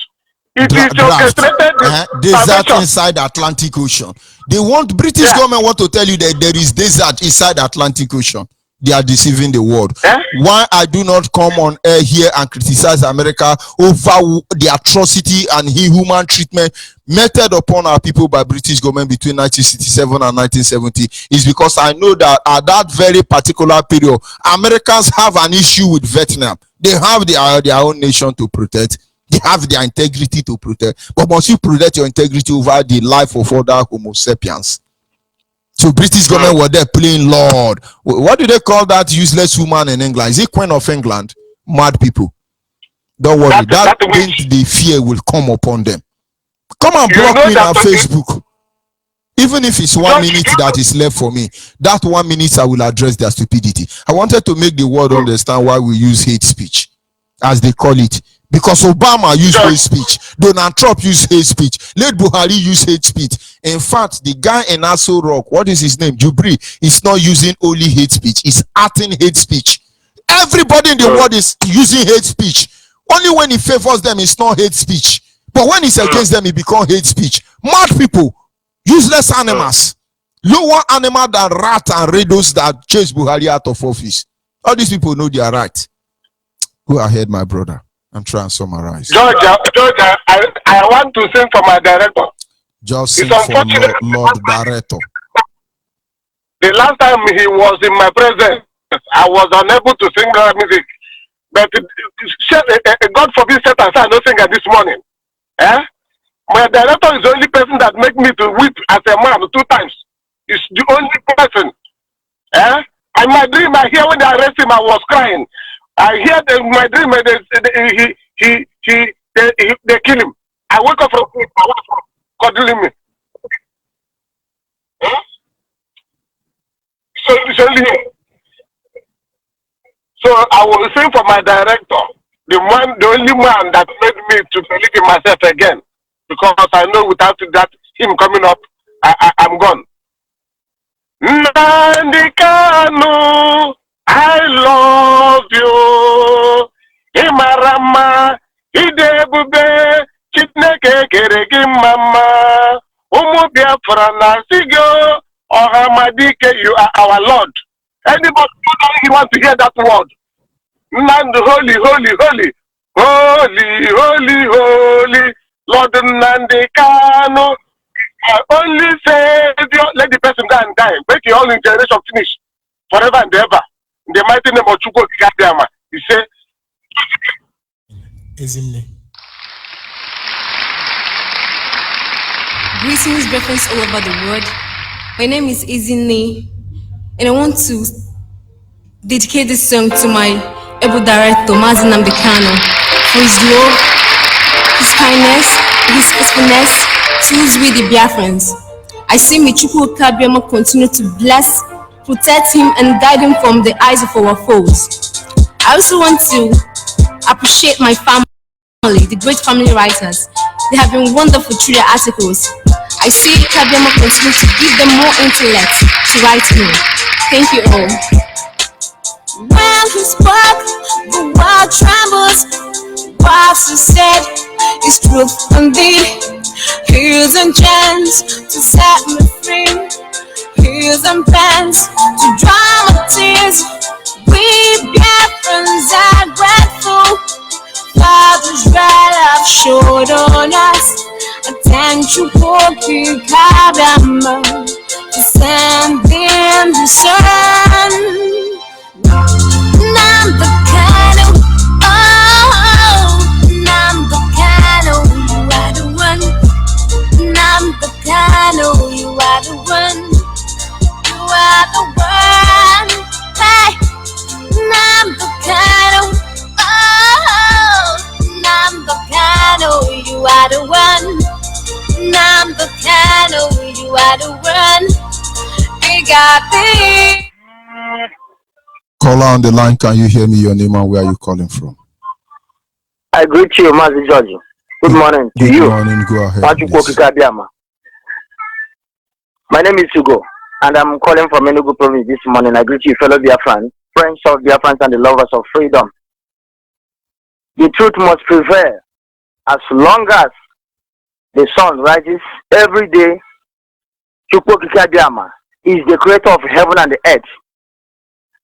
It is orchestrated desert inside Atlantic Ocean. British government want to tell you that there is desert inside Atlantic Ocean. They are deceiving the world. Why I do not come on air here and criticize America over the atrocity and inhuman treatment meted upon our people by British government between 1967 and 1970 is because I know that at that very particular period, Americans have an issue with Vietnam. They have their own nation to protect. They have their integrity to protect. But must you protect your integrity over the life of other Homo sapiens? So British government were there playing Lord. What do they call that useless woman in England? Is it Queen of England? Mad people. Don't worry. That means the fear will come upon them. Come and block me on Facebook. Even if it's 1 minute that is left for me, that 1 minute I will address their stupidity. I wanted to make the world understand why we use hate speech, as they call it. Because Obama used hate speech. Donald Trump used hate speech. Late Buhari used hate speech. In fact, the guy in Aso Rock, what is his name? Jubri, is not using only hate speech. He's acting hate speech. Everybody in the world is using hate speech. Only when he favors them, it's not hate speech. But when it's against them, it becomes hate speech. Mad people, useless animals, lower animal than rat and raiders that chase Buhari out of office. All these people know they are right. Go ahead, my brother. I'm trying to summarize. Georgia, I want to sing for my director. Just sing for Lord Director. The last time he was in my presence, I was unable to sing music. But God forbid Satan said no singer this morning. My director is the only person that make me to weep as a man 2 times. He's the only person. And my dream, I hear when they arrest him, I was crying. I hear my dream, they kill him. I wake up from sleep, my wife cuddling me. So it's only him. So I will sing for my director, the only man that made me to believe in myself again. Because I know without that, him coming up, I'm gone. Nnamdi Kanu, I love you. Imarama, idebube, chitneke keregi mama. Umu Biafra na sigyo, or Hamadike, you are our Lord. Anybody who doesn't want to hear that word, Nnamdi, holy, holy, holy, holy, holy, holy, Lord Nnamdi Kanu. Only Savior, let the person go and die. Make your own generation finish forever and ever. In the mighty name of Chukwu Kikadiama, he said, Greetings, reference all over the world. My name is Ezinne, and I want to dedicate this song to my able director, Nnamdi Kanu, for his love, his kindness, his faithfulness towards we the Biafrans. I say may Chukwu Kikadiama continue to bless, protect him, and guide him from the eyes of our foes. I also want to appreciate my family, the great family writers. They have been wonderful through their articles. I see Kikadiama continue to give them more intellect to write more. Thank you all. When he spoke, the world trembles. What he said is truth indeed. Heels and gems to set me free. Heels and pens to dry my tears. We Biafrans are grateful. Father's right love showed on us. Thank you for Kikadiama to send in the sun. Nnamdi Kanu, oh, Nnamdi Kanu, you are the one. Nnamdi Kanu, you are the one. You are the one. Hey, Nnamdi Kanu, oh, Nnamdi Kanu, you are the one. Nnamdi Kanu, you are the one. We got me. Caller on the line, can you hear me? Your name and where are you calling from? I greet you, Mazi George. Good morning to you. Good morning, go ahead. My name is Hugo, and I'm calling from Enugu Province this morning. I greet you, fellow Biafrans, friends of Biafrans and the lovers of freedom. The truth must prevail as long as the sun rises every day. Chukwu Kikadiama is the creator of heaven and the earth.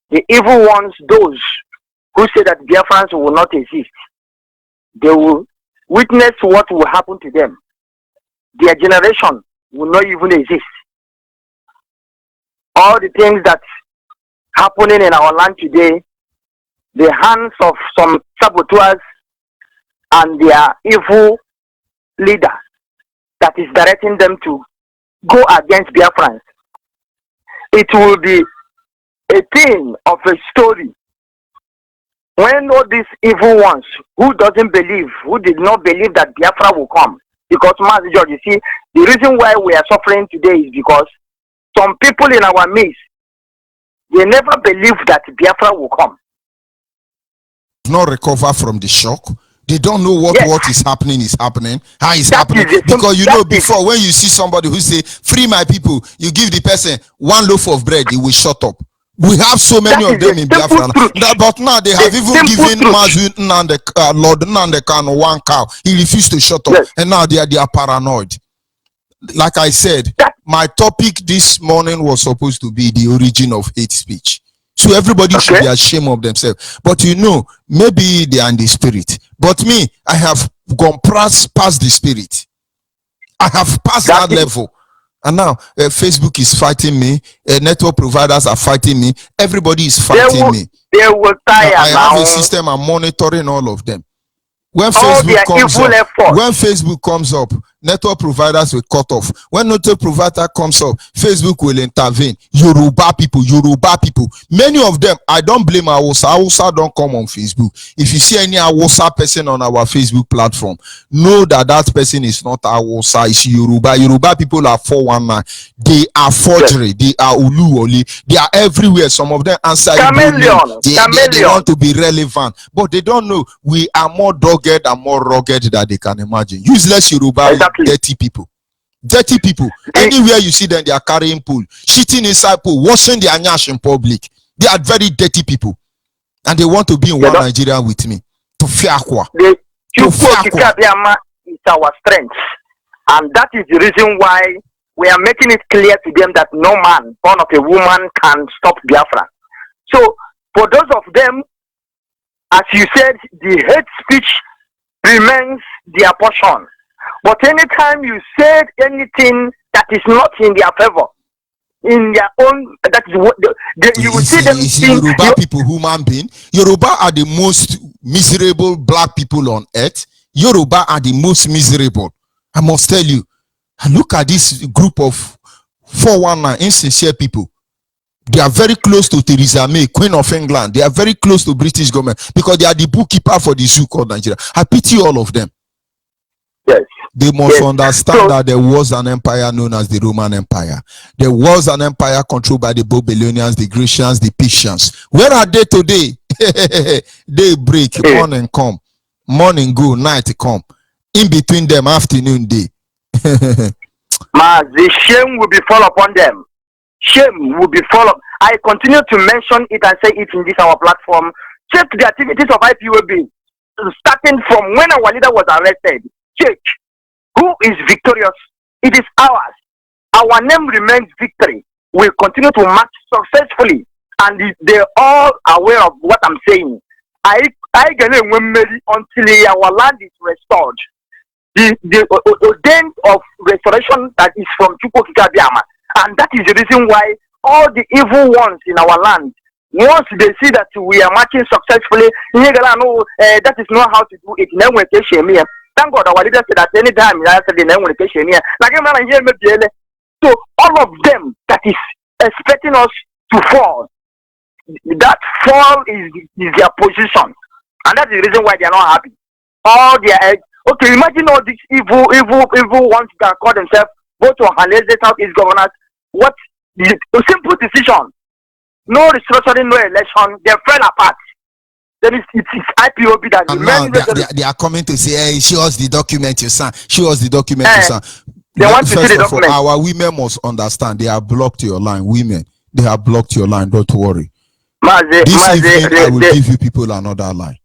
The evil ones, those who say that Biafrans will not exist, they will witness what will happen to them. Their generation will not even exist. All the things that happening in our land today, the hands of some saboteurs and their evil leader that is directing them to go against Biafrans. It will be a thing of a story when all these evil ones who doesn't believe, who did not believe that Biafra will come. Because, Master George, you see, the reason why we are suffering today is because some people in our midst, they never believed that Biafra will come. Not recover from the shock. They don't know what is happening, how it's happening. Because you know, before when you see somebody who say, free my people, you give the person one loaf of bread, he will shut up. We have so many of them in Biafra. But now they have even given Lord Nnamdi Kanu one cow. He refused to shut up. Yes. And now they are paranoid. Like I said, my topic this morning was supposed to be the origin of hate speech. So everybody should be ashamed of themselves. But you know, maybe they are in the spirit. But me, I have gone past the spirit. I have passed that level. And now Facebook is fighting me. Network providers are fighting me. Everybody is fighting me. They will tire I now. have a system. I'm monitoring all of them. When Facebook comes up, network providers will cut off. When network provider comes up, Facebook will intervene. Yoruba people. Many of them, I don't blame Awusa. Awusa don't come on Facebook. If you see any Awusa person on our Facebook platform, know that that person is not Awusa. It's Yoruba. Yoruba people are 419. They are forgery. They are Uluoli. They are everywhere. Some of them answer. They want to be relevant, but they don't know we are more dogged and more rugged than they can imagine. Useless Yoruba, dirty people. Anywhere you see them, they are carrying pool, shitting inside pool, washing their nyash in public. They are very dirty people, and they want to be in one Nigeria with me. To fiakwa. Kikadiama is our strength, and that is the reason why we are making it clear to them that no man born of a woman can stop Biafra. So for those of them, as you said, the hate speech remains their portion. But anytime you said anything that is not in their favor, in their own, that is what you will see them. Yoruba people, human being. Yoruba are the most miserable black people on earth. Yoruba are the most miserable. I must tell you. And look at this group of 419 insincere people. They are very close to Theresa May, Queen of England. They are very close to British government because they are the bookkeeper for the zoo called Nigeria. I pity all of them. Yes. They must understand that there was an empire known as the Roman Empire. There was an empire controlled by the Babylonians, the Grecians, the Persians. Where are they today? Day break, morning come, morning go, night come. In between them, afternoon day. The shame will be fall upon them. Shame will be fall up. I continue to mention it and say it in this our platform. Check the activities of IPOB, starting from when our leader was arrested. Check who is victorious. It is ours. Our name remains victory. We continue to march successfully, and they're all aware of what I'm saying. I get until our land is restored. The ordained of restoration that is from Chukwokika Biama. And that is the reason why all the evil ones in our land, once they see that we are marching successfully, that is not how to do it. Thank God our leader said that anytime so all of them that is expecting us to fall, that fall is their position. And that's the reason why they are not happy. All their okay, imagine all these evil ones that call themselves both to Hanese Southeast governors. What the simple decision? No restructuring, no election. They fell apart. Then it's IPOB that. And now they are coming to say, "Hey, show us the document you signed. Show us the document you signed." They want to see the document. Our women must understand. They have blocked your line. Women, they have blocked your line. Don't worry. This evening, I will give you people another line.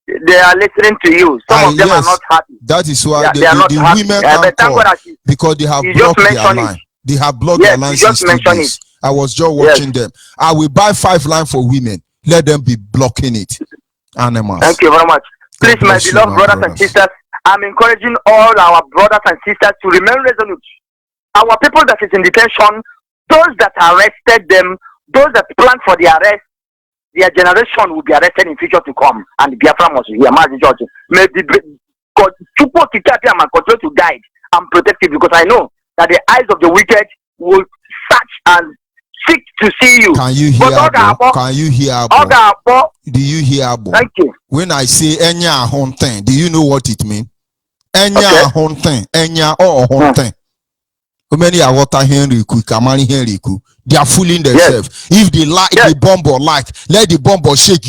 They are listening to you. Some of them are not happy. That is why they are not happy. Women are called because they have blocked their line. They have blocked their line since 2 days. I was just watching them. I will buy 5 lines for women. Let them be blocking it. Animals. Thank you very much. Please, my beloved brothers and sisters, I'm encouraging all our brothers and sisters to remain resolute. Our people that is in detention, those that arrested them, those that plan for the arrest, their generation will be arrested in future to come, and Biafra must hear. May God continue to guide and protect you, because I know that the eyes of the wicked will search and seek to see you. Can you hear? Can you hear? Do you hear? Thank you. When I say enya honten, do you know what it means? Enya honten, enya or honten. How many are water Henriku, Kamani Henriku? They are fooling themselves. If they like the bomb or let the bomb shake.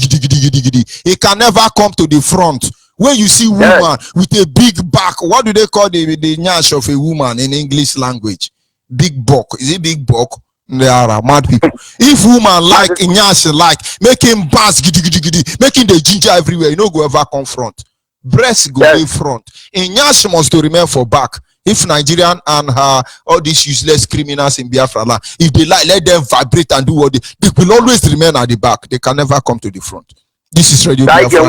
It can never come to the front. When you see woman with a big back, what do they call the nyash of a woman in English language? Big buck. Is it big buck? They are mad people. If woman like nyash make him bass making the ginger everywhere, you know go ever confront. Breast go in front. Nyash must to remain for back. If Nigerian and her all these useless criminals in Biafra land, if they like, let them vibrate and do what they will always remain at the back. They can never come to the front. This is Radio Biafra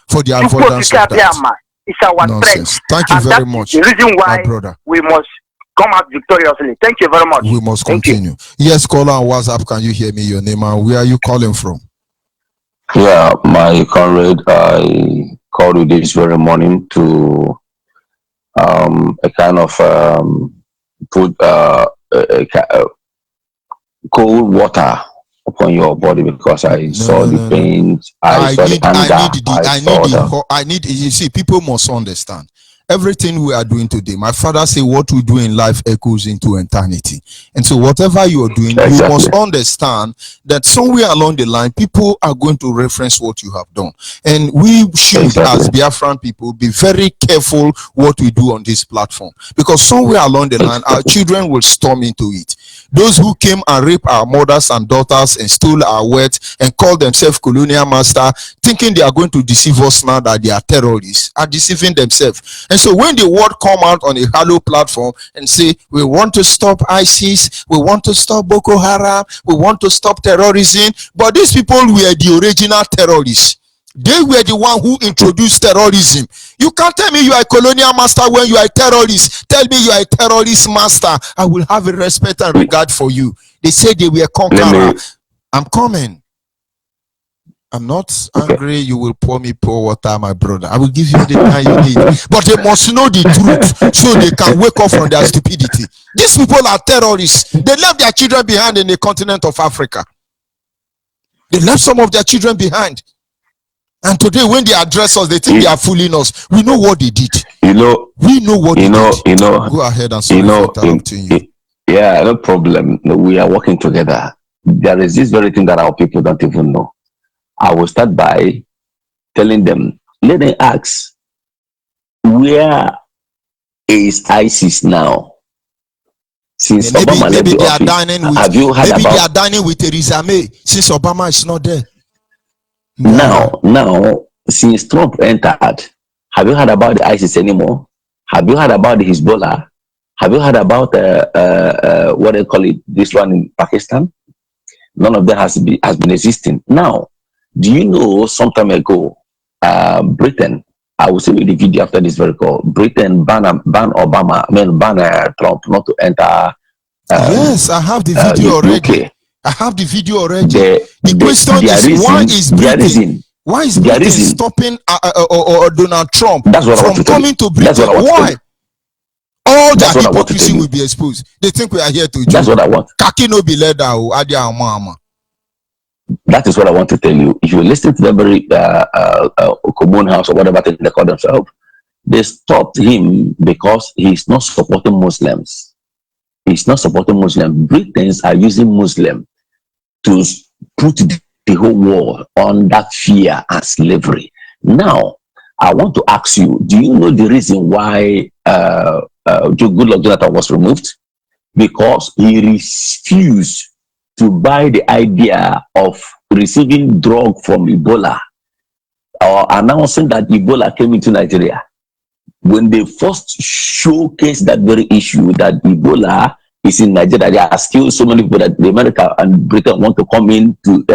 for the avoidance of that. It's our strength. Thank you very much. The reason why we must come out victoriously. Thank you very much. We must continue. Yes, caller on WhatsApp. Can you hear me? Your name and where are you calling from? Yeah, my comrade, I called you this very morning to a kind of put cold water upon your body, because I saw the pain. I saw the anger. I need. You see, people must understand. Everything we are doing today, my father said, what we do in life echoes into eternity. And so whatever you are doing, you must understand that somewhere along the line, people are going to reference what you have done. And we should, as Biafran people, be very careful what we do on this platform. Because somewhere along the line, our children will storm into it. those who came and raped our mothers and daughters and stole our wealth and called themselves colonial master, thinking they are going to deceive us now that they are terrorists, are deceiving themselves. And so when the word come out on a hollow platform and say, we want to stop ISIS, we want to stop Boko Haram, we want to stop terrorism, but these people were the original terrorists. They were the one who introduced terrorism. You can't tell me you are a colonial master when you are a terrorist. Tell me you are a terrorist master. I will have a respect and regard for you. They say they were conqueror. I'm coming. I'm not angry. You will pour me pour water, my brother. I will give you the time you need. But they must know the truth so they can wake up from their stupidity. These people are terrorists. They left their children behind in the continent of Africa. They left some of their children behind. And today, when they address us, they think they are fooling us. We know what they did. We know what they did. Go ahead and sorry for interrupting you. Yeah, no problem. We are working together. There is this very thing that our people don't even know. I will start by telling them, let them ask, where is ISIS now? Since Obama left the office, have you heard about? Maybe they are dining with Theresa May since Obama is not there. Now, since Trump entered, have you heard about the ISIS anymore? Have you heard about the Hezbollah? Have you heard about what they call it? This one in Pakistan? None of them has been existing. Now, do you know? Some time ago, Britain. I will send you the video after this very call. Britain ban Obama. Ban Trump not to enter. Yes, I have the video already. UK. I have the video already. The question is, why is Britain stopping Donald Trump from coming to Britain? Why? All that hypocrisy will be exposed. They think we are here to joke. That's what I want. That is what I want to tell you. If you listen to the very commune house or whatever they call themselves, they stopped him because he's not supporting Muslims. He's not supporting Muslims. Britons are using Muslims to put the whole world under fear and slavery. Now, I want to ask you, do you know the reason why Goodluck Jonathan was removed? Because he refused to buy the idea of receiving drug from Ebola or announcing that Ebola came into Nigeria. When they first showcased that very issue that Ebola is in Nigeria, there are still so many people that America and Britain want to come in to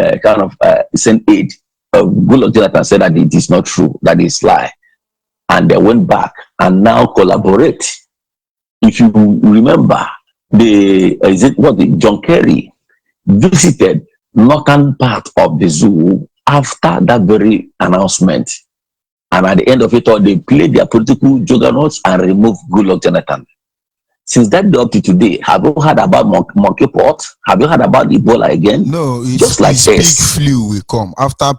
send aid. Goodluck Jonathan said that it is not true, that is lie. And they went back and now collaborate. If you remember, John Kerry visited northern part of the zoo after that very announcement. And at the end of it all, they played their political juggernauts and removed Goodluck Jonathan. Since that day up to today, have you heard about monkeypox? Have you heard about Ebola again? No, it's just like pig flu will come after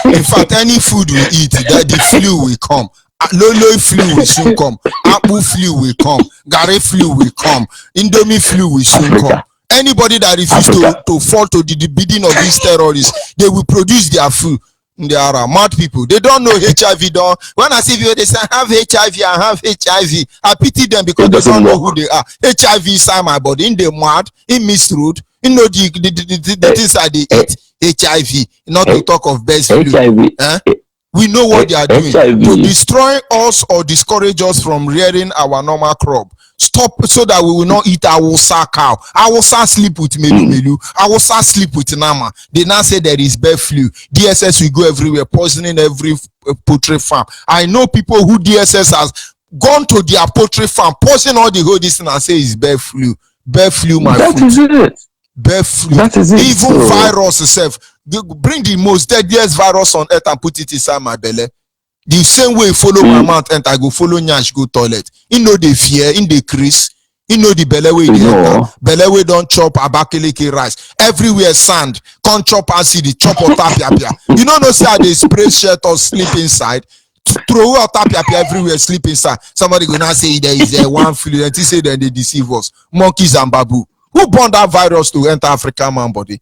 in fact, any food we eat, the flu will come. Lolo flu will soon come. Apple flu will come. Gare flu will come. Indomie flu will soon come. Anybody that refuses to fall to the bidding of these terrorists, they will produce their flu. They are mad people. They don't know HIV. When I see people, they say, I have HIV, I have HIV. I pity them because they don't know who they are. HIV is inside my body. In the mad, in misroad, you know the things that they eat. HIV. Not to talk of best flu. We know what they are doing to destroy us or discourage us from rearing our normal crop. Stop so that we will not eat Awusa cow. Awusa sleep with Melu. Awusa sleep with Nama. They now say there is bird flu. DSS will go everywhere, poisoning every poultry farm. I know people who DSS has gone to their poultry farm, poison all the whole distance and say it's bird flu. Bird flu, my food. That is it. Bird flu. That is it. Even virus itself. Bring the most deadliest virus on earth and put it inside my belly. The same way follow my mouth and I go follow Nyash go toilet. You know the fear, in the crease. You know the belly way they enter. Belly way don't chop abakeleke rice. Everywhere sand. Can't chop acid, chop or tapia. You know no say they spray shirt or sleep inside. Throw out tapia everywhere, sleep inside. Somebody gonna say there is a one flu and say that they deceive us. Monkeys and babu. Who born that virus to enter African man body?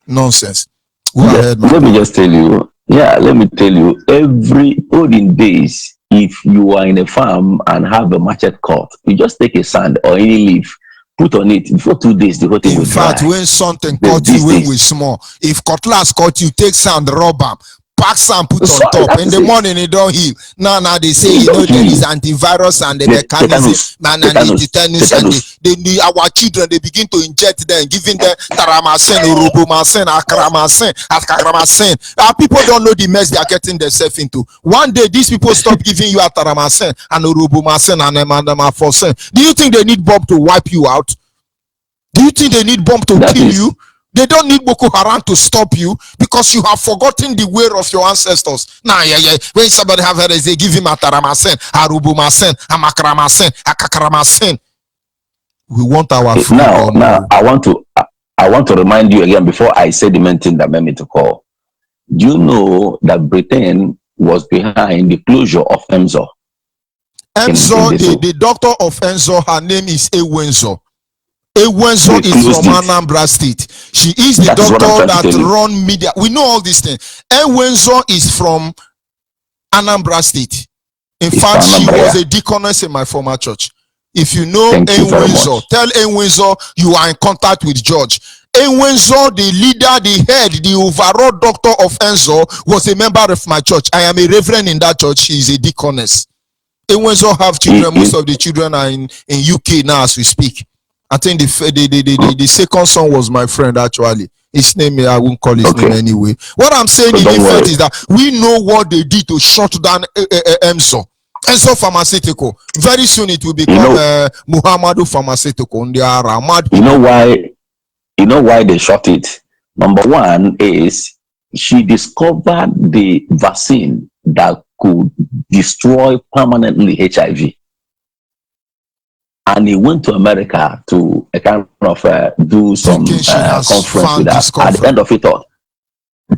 Nonsense. Let me just tell you. Yeah, let me tell you. Every olden days, if you are in a farm and have a machete cut, you just take a sand or any leaf, put on it before 2 days. The whole thing In will fact, dry. when something caught you when we small, if cutlass caught you, take sand, rub am, pack sand, put on top. In the morning, it don't heal. Now they say there is antivirus and the mechanism, and the tetanus, and our children they begin to inject them, giving them taramacin, urubumacin, akramasin. Our people don't know the mess they are getting themselves into. One day, these people stop giving you a taramacin and urubumacin and emanaforcin. Do you think they need bomb to wipe you out? Do you think they need bomb to kill you? They don't need Boko Haram to stop you because you have forgotten the way of your ancestors. When somebody have heard they give him a taramasen, a rubumasen, a makramasen, a kakramasen. We want our freedom. Now I want to remind you again before I say the main thing that made me to call. Do you know that Britain was behind the closure of Enzo? The doctor of Enzo, her name is Ewenzo. Ewenzo is from Anambra State. She is the doctor that run media. We know all these things. Ewenzo is from Anambra State. In fact, she was a deaconess in my former church. If you know Ewenzo, tell Ewenzo you are in contact with George. Ewenzo, the leader, the head, the overall doctor of Enzo, was a member of my church. I am a reverend in that church. She is a deaconess. Ewenzo have children. Most of the children are in UK now as we speak. I think the second son was my friend actually. His name, I won't call his name anyway. What I'm saying in effect is that we know what they did to shut down Enzo Pharmaceutical. Very soon it will become Muhammadu Pharmaceutical. They are mad. You know why they shut it? Number one is she discovered the vaccine that could destroy permanently HIV. And he went to America to a kind of do some conference with us. At the end of it all,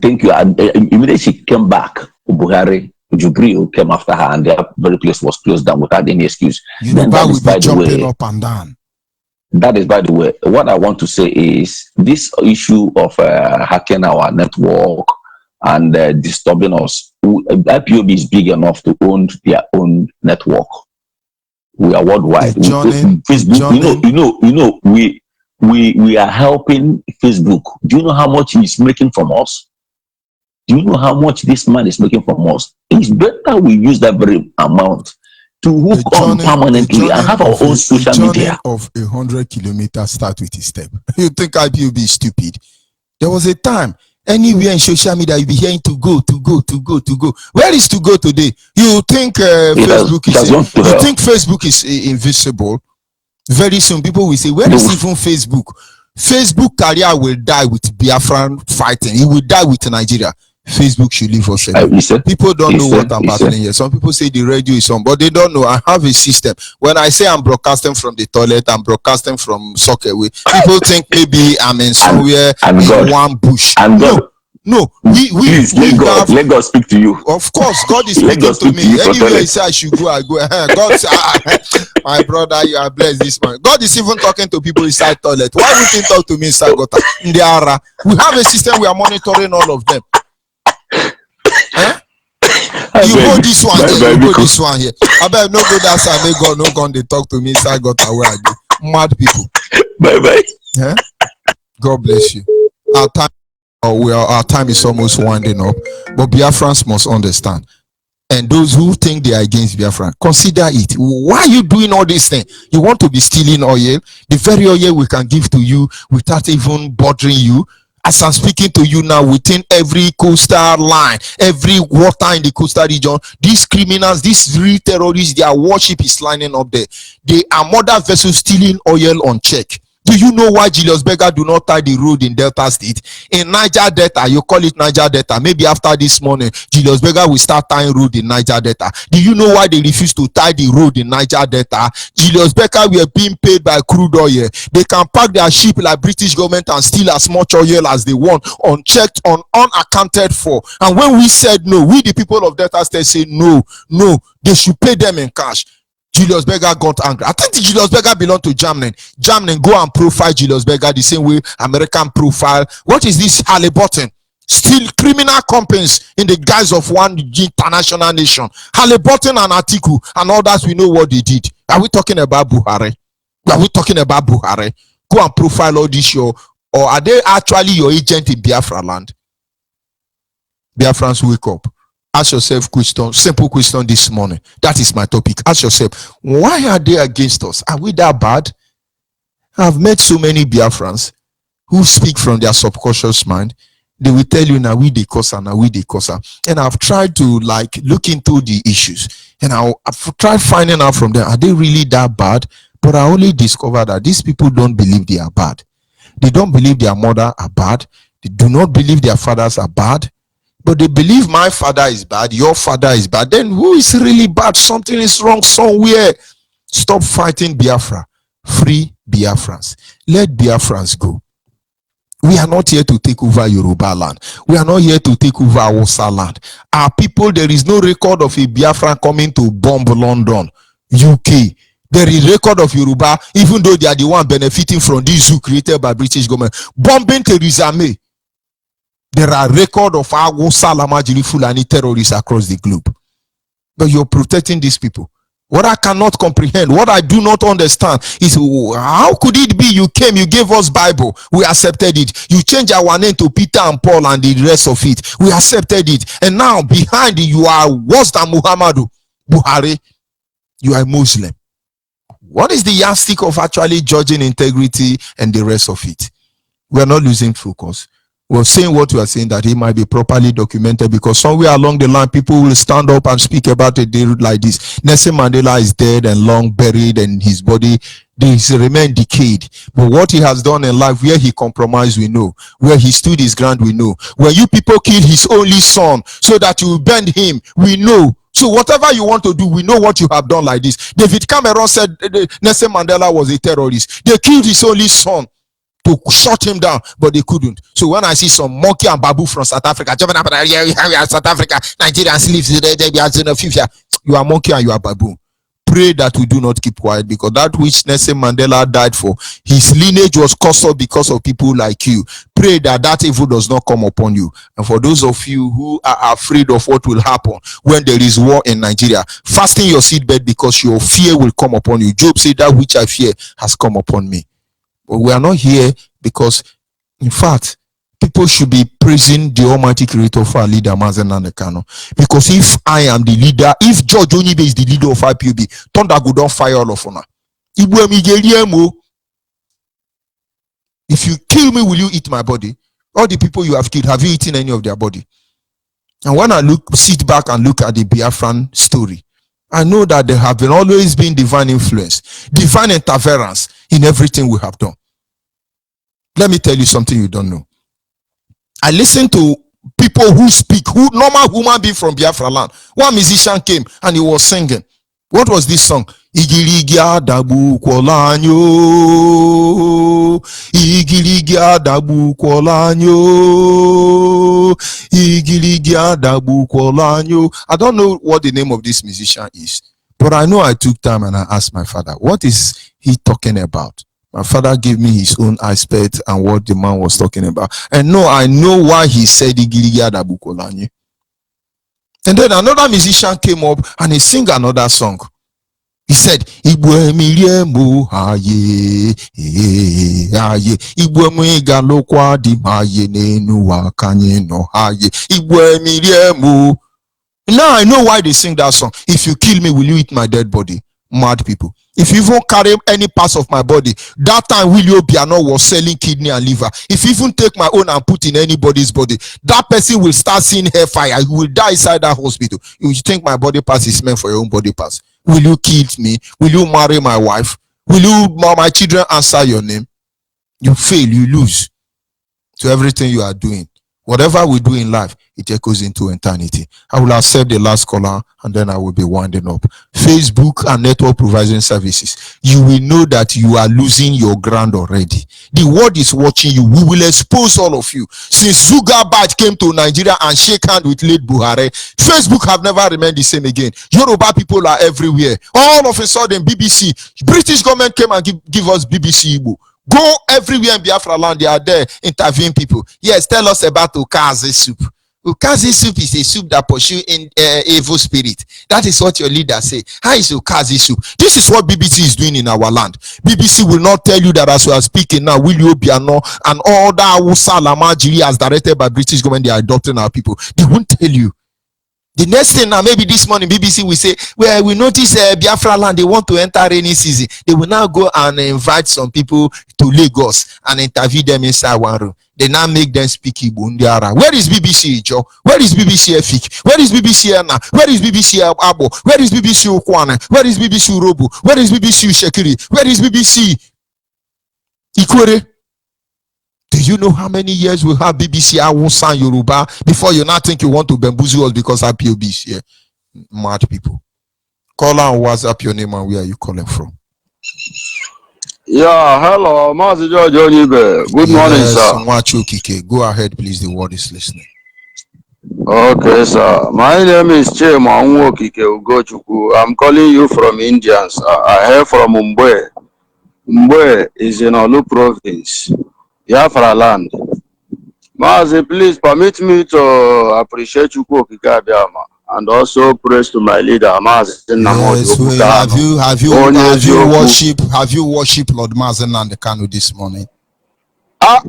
thank you. Immediately she came back, Buhari, Jubril came after her, and the very place was closed down without any excuse. Then that is by the way. Up and down. That is by the way. What I want to say is this issue of hacking our network and disturbing us. IPOB is big enough to own their own network. We are worldwide. Facebook, we are helping Facebook. Do you know how much he's making from us? Do you know how much this man is making from us? It's better we use that very amount to hook on permanently and have our own social media. Of 100 kilometers start with a step. You think IPOB is stupid? There was a time. Anywhere in social media, you'll be hearing to go. Where is to go today? You think Facebook is invisible? Very soon, people will say, where is even Facebook? Facebook career will die with Biafran fighting. It will die with Nigeria. Facebook should leave us alone. People don't know what I'm battling here. Some people say the radio is on, but they don't know. I have a system. When I say I'm broadcasting from the toilet, I'm broadcasting from Sockeway. People think maybe I'm in somewhere in one bush. No. Let God speak to you. Of course, God is speaking to me. Anywhere He says I should go, I go. God says, my brother, you are blessed this man. God is even talking to people inside toilet. Why would He talk to me inside gutter? We have a system. We are monitoring all of them. You hold this one here. You hold this one here. I bet no go that side. May God no come. They talk to me inside gutter where I go. Mad people. Bye. God bless you. Our time is almost winding up, but Biafrans must understand. And those who think they are against Biafran, consider it. Why are you doing all this thing? You want to be stealing oil? The very oil we can give to you without even bothering you. As I'm speaking to you now, within every coastal line, every water in the coastal region, these criminals, these real terrorists, their worship is lining up there. They are mother vessels stealing oil on check. Do you know why Julius Berger do not tie the road in Delta State? In Niger Delta, you call it Niger Delta. Maybe after this morning, Julius Berger will start tying road in Niger Delta. Do you know why they refuse to tie the road in Niger Delta? Julius Berger were being paid by crude oil. They can pack their ship like British government and steal as much oil as they want, unchecked, unaccounted for. And when we said no, we the people of Delta State say no, they should pay them in cash. Julius Berger got angry. I think Julius Berger belonged to Germany. Germany go and profile Julius Berger the same way American profile. What is this Halliburton? Still criminal companies in the guise of one international nation. Halliburton and Atiku and others, we know what they did. Are we talking about Buhari? Are we talking about Buhari? Go and profile all this or are they actually your agent in Biafra land? Biafrans, wake up. Ask yourself question, simple question this morning. That is my topic. Ask yourself, why are they against us? Are we that bad? I've met so many Biafrans who speak from their subconscious mind. They will tell you, now we the causer, now we the causer. And I've tried to like look into the issues, and I've tried finding out from them, are they really that bad? But I only discovered that these people don't believe they are bad. They don't believe their mother are bad. They do not believe their fathers are bad. But they believe my father is bad, your father is bad. Then who is really bad? Something is wrong somewhere. Stop fighting Biafra. Free Biafrans. Let Biafrans go. We are not here to take over Yoruba land. We are not here to take over Hausa land. Our people, there is no record of a Biafran coming to bomb London, UK. There is record of Yoruba, even though they are the one benefiting from this zoo created by British government, bombing Theresa May. There are record of Hausa Lamajiri Fulani terrorists across the globe. But you're protecting these people. What I cannot comprehend, what I do not understand is how could it be you came, you gave us Bible, we accepted it. You changed our name to Peter and Paul and the rest of it. We accepted it. And now behind it, you are worse than Muhammadu Buhari. You are a Muslim. What is the yardstick of actually judging integrity and the rest of it? We are not losing focus. We're saying what we are saying, that it might be properly documented, because somewhere along the line people will stand up and speak about a day like this. Nelson Mandela is dead and long buried, and his body remain decayed. But what he has done in life, where he compromised, we know. Where he stood his ground, we know. Where you people killed his only son so that you bend him, we know. So whatever you want to do, we know what you have done like this. David Cameron said Nelson Mandela was a terrorist. They killed his only son to shut him down, but they couldn't. So when I see some monkey and babu from South Africa, South Africa, Nigerians live, you are monkey and you are babu. Pray that we do not keep quiet, because that which Nelson Mandela died for, his lineage was cut off because of people like you. Pray that that evil does not come upon you. And for those of you who are afraid of what will happen when there is war in Nigeria, fasten your seatbelt, because your fear will come upon you. Job said, that which I fear has come upon me. But we are not here because, in fact, people should be praising the Almighty Creator for our leader, Nnamdi Kanu. Because if I am the leader, if George Onibe is the leader of IPOB, thunder go down fire all of honor. If you kill me, will you eat my body? All the people you have killed, have you eaten any of their body? And when I sit back and look at the Biafran story, I know that there have always been divine influence, divine interference in everything we have done. Let me tell you something you don't know. I listen to people who speak, who normal human being from Biafra land. One musician came and he was singing. What was this song? Igiligia dabu kwolanyo, igiligia dabu kwolanyo, igiligia dabu kwolanyo. I don't know what the name of this musician is, but I know I took time and I asked my father, what is he talking about? My father gave me his own aspect and what the man was talking about. And no, I know why he said igiligia dabu kwolanyo. And then another musician came up and he sang another song. He said, Igwemiliemu haye, haye, Igwemu galokwa di haye nenu wakanye no haye, Igwemiliemu. Now I know why they sing that song. If you kill me, will you eat my dead body? Mad people. If you even carry any parts of my body, that time Willie Obiano was selling kidney and liver. If you even take my own and put in anybody's body, that person will start seeing hellfire. You will die inside that hospital. You think my body pass is meant for your own body pass? Will you kill me? Will you marry my wife? Will you, my children, answer your name? You fail, you lose. So everything you are doing, whatever we do in life, it echoes into eternity. I will accept the last caller and then I will be winding up. Facebook and network providing services. You will know that you are losing your ground already. The world is watching you. We will expose all of you. Since Zugabad came to Nigeria and shake hand with late Buhari, Facebook have never remained the same again. Yoruba people are everywhere. All of a sudden, BBC, British government came and give us BBC Igbo. Go everywhere in Biafra land, they are there interviewing people. Yes, tell us about Okazi soup. Ukazi soup is a soup that pursue in evil spirit. That is what your leaders say. How is Ukazi soup? This is what BBC is doing in our land. BBC will not tell you that as we are speaking now, Willie Obiano and all that Hausa Lamajiri as directed by British government, they are adopting our people. They won't tell you. The next thing now, maybe this morning, BBC will say, well, we notice Biafra land, they want to enter rainy season. They will now go and invite some people to Lagos and interview them inside one room. They now make them speak Igbo. Where is BBC, Joe? Where is BBC Efik? Where is BBC Anna? Where is BBC Abo? Where is BBC Okwana? Where is BBC Robo? Where is BBC Shekiri? Where is BBC Ikwere? Do you know how many years we have BBC Awusa Yoruba before you now think you want to bamboozle us because IPOB is here? Mad people. Call and WhatsApp your name and where are you calling from? Yeah, hello, Master George Onibe. Good morning, sir. Go ahead, please. The world is listening. Okay, sir. My name is Chema Nwokike Ugochukwu. I'm calling you from India, sir. I hail from Mumbai. Mumbai is in Olu province, Biafra land. Master, please permit me to appreciate Chukwu Okike Abiama and also praise to my leader, Master Nnamdi Kanu. Have you worshipped Lord Nnamdi Kanu this morning?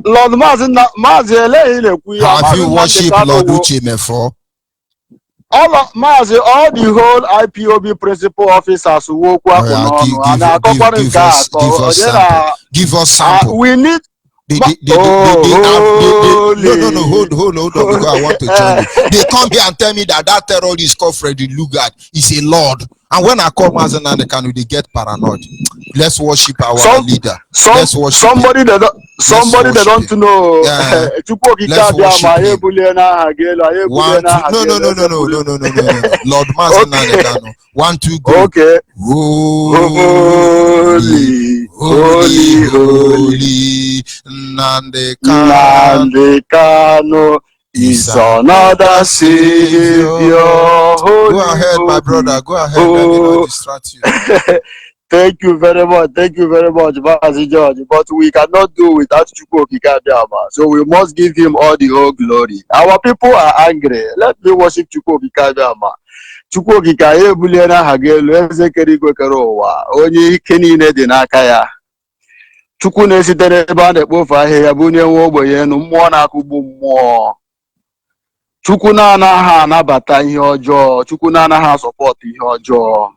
Lord Master, have you worshipped Lord Uchemefo? All the whole IPOB principal officers who work give us sample. We need. Hold on, because I want to join you. They come here and tell me that terrorist called Freddy Lugard is a lord. And when I call Mazen and Kanu, they get paranoid. Let's worship our leader. Let's worship somebody that don't know. No. Lord Mazen and Kanu. 1, 2, go. Okay. Holy. Nnamdi Kanu is another savior. Go ahead, my brother. Go ahead. Let me not distract you. Thank you very much, Master George. But we cannot do without Chukwu Okike Abiama. So we must give him all the whole glory. Our people are angry. Let me worship Chukwu Okike Abiama. Chukwu Okike ebuliena hagelu eze kerigwe kerowa. Onye ike niile dị n'aka ya. Chukwu na-esitere ebe a na-ekpofu ahịhịa bụ onye nwe ogbenye enu mmụọ na-akụgbu mmụọ. Chukwu na-anaghị anabata ihe ọjọọ. Chukwu na-anaghị asọpọtụ ihe ọjọọ.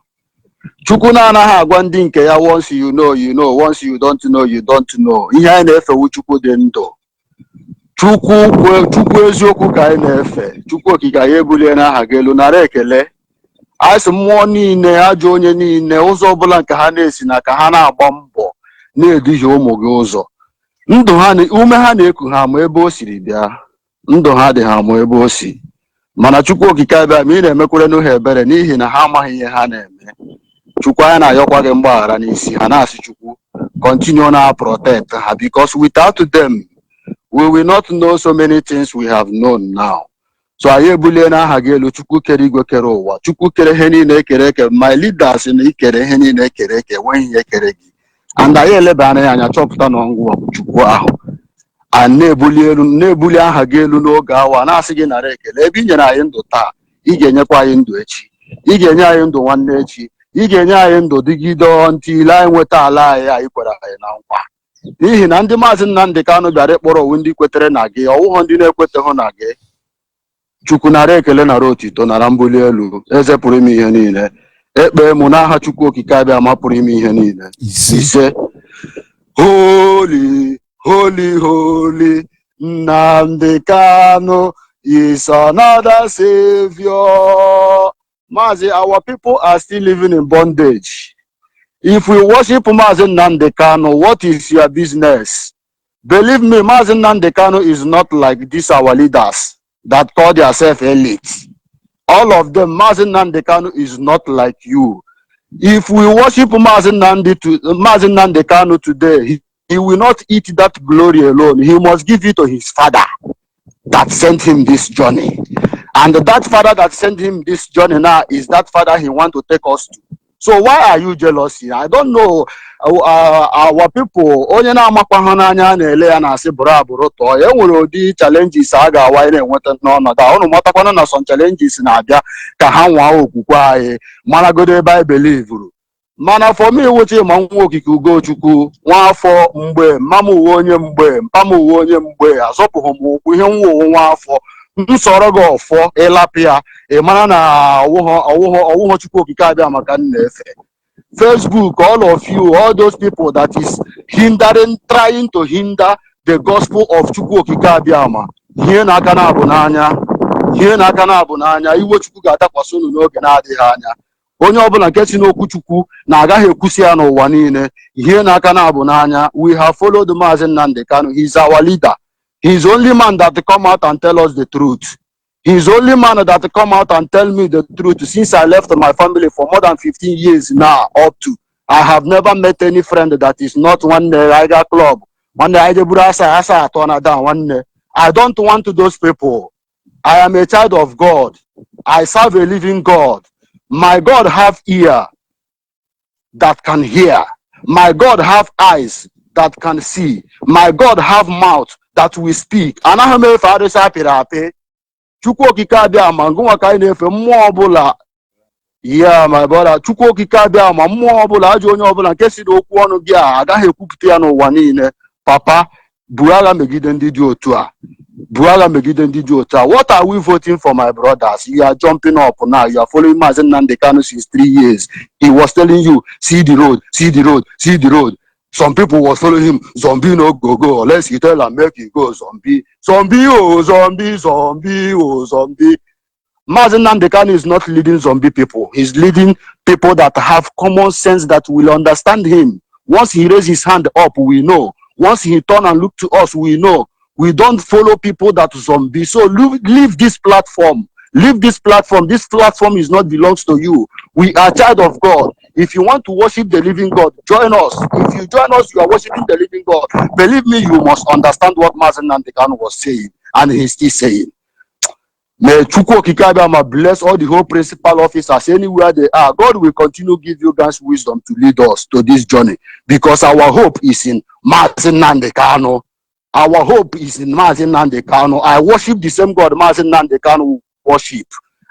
Chukwu na-anaghị agwa ndị nke ya once you know, you know. Once you don't know, you don't know. Ihe anyị na-efewu Chukwu dị ndụ. Chukwu eziokwu ka anyị na-efe. Chukwu Okike ya ebulie n'aha gị elu nara ekele. Anyị sị mmụọ niile, ajọ onye niile, ụzọ ọbụla nke ha na-esi na ka ha na-agba mbọ na-eduhie ụmụ gị ụzọ. Ndụ ha ume ha na-eku ha ma ebe o siri bịa. Ndụ ha dị ha ma ebe o si. Mana Chukwu Okike abịa ma ị na-emekwere n'ụha ebere n'ihi na ha amaghị ihe ha na-eme. Chukwu anyị na-ayọkwa gị mgbaghara n'isi ha na-asị Chukwu continue na protect ha because without them we will not know so many things we have known now. So anyị ebulie n'aha gị elu Chukwu kere igwe kere ụwa. Chukwu kere ihe niile ekere eke. My leaders na ikere ihe niile ekere eke enweghị ihe ekere gị. And anyị eleba anya chọpụta na ọngwụ Chukwu ahụ. And na-ebuli aha gị elu n'oge awa na-asị gị nara ekele ebe i nyere anyị ndụ taa ị ga-enyekwa anyị ndụ echi. Ị ga-enye anyị ndụ nwanne echi. Ị ga-enye anyị ndụ dịgide ntị ile anyị nweta ala anyị kwere anyị na nkwa. N'ihi na ndị Maazị Nnamdi Kanu bịara ịkpọrọ owu ndị kwetere na gị ọwụghọ ndị na-ekweteghị na gị. Chukwu nara ekele nara otito nara mbuli elu eze pụrụ ime ihe niile. Ekpe mụ n'aha Chukwu Okike Abiama pụrụ ime ihe niile. Ise. Holy, holy, holy, Nnamdi Kanu is another savior. Mazi, our people are still living in bondage. If we worship Mazi Nnamdi Kanu, what is your business? Believe me, Mazi Nnamdi Kanu is not like these our leaders that call themselves elite. All of them, Mazi Nnamdi Kanu is not like you. If we worship Mazi Nnamdi Kanu today, he will not eat that glory alone. He must give it to his father that sent him this journey. And that father that sent him this journey now is that father he wants to take us to. So why are you jealous here? I don't know. our people onye na-amakwa ha n'anya na-ele ya na-asị bụrụ abụrụ tọọ ya enwere ụdị challenges a ga-awa na-enweta n'ọnọdụ a unu matakwana na some challenges na-abịa ka ha nwaa okwukwe anyị maragodo ebe anyị belivuru mana for me wuche ma nwa okike Ugochukwu nwa afọ mgbe mama uwe onye mgbe mpam uwe onye mgbe azọpụghị m ụkwụ ihe nwa uwe nwa afọ nsọrọ gị ọfọ ịlapịa ị mara na ọwụghọ Chukwu okike abịa maka nna-efe Facebook, all of you, all those people that is trying to hinder the gospel of Chukwu okike abịama ihe na-aka na-abụ n'anya iwe Chukwu ga-adakwasị unu n'oge na-adịghị anya onye ọbụla nke si n'okwu Chukwu na-agaghị ekwusi ya n'ụwa niile ihe na-aka na-abụ n'anya. We have followed Maazị Nnamdi Kanu. He is our leader. He is the only man that come out and tell us the truth. He is the only man that come out and tell me the truth. Since I left my family for more than 15 years now, up to, I have never met any friend that is not one Rider Club. One I don't want to those people. I am a child of God. I serve a living God. My God have ear that can hear. My God have eyes that can see. My God have mouth that will speak. Chukwu okike abịama ngụnwa ka anyị na-efe mmụọ ọbụla ya my brother Chukwu okike abịama mmụọ ọbụla ajọ onye ọbụla nke si n'okwu ọnụ gị a agaghị ekwupụta ya n'ụwa niile. Papa buru agha megide ndị dị otu a. What are we voting for, my brothers? You are jumping up now. You are following Maazị Nnamdi Kanu since 3 years. He was telling you, see the road, see the road, see the road. Some people was following him. Zombie no go. Unless he tell and make it go. Zombie. Zombie, oh, zombie, zombie, oh, zombie. Maazị Nnamdi Kanu is not leading zombie people. He's leading people that have common sense that will understand him. Once he raise his hand up, we know. Once he turn and look to us, we know. We don't follow people that zombie. So leave this platform. Leave this platform. This platform is not belongs to you. We are child of God. If you want to worship the living God, join us. If you join us, you are worshiping the living God. Believe me, you must understand what Maazị Nnamdi Kanu was saying, and he's still saying. May Chukwu okike abịama bless all the whole principal officers anywhere they are. God will continue to give you guys wisdom to lead us to this journey, because our hope is in Maazị Nnamdi Kanu. Our hope is in Maazị Nnamdi Kanu. I worship the same God Maazị Nnamdi Kanu worship.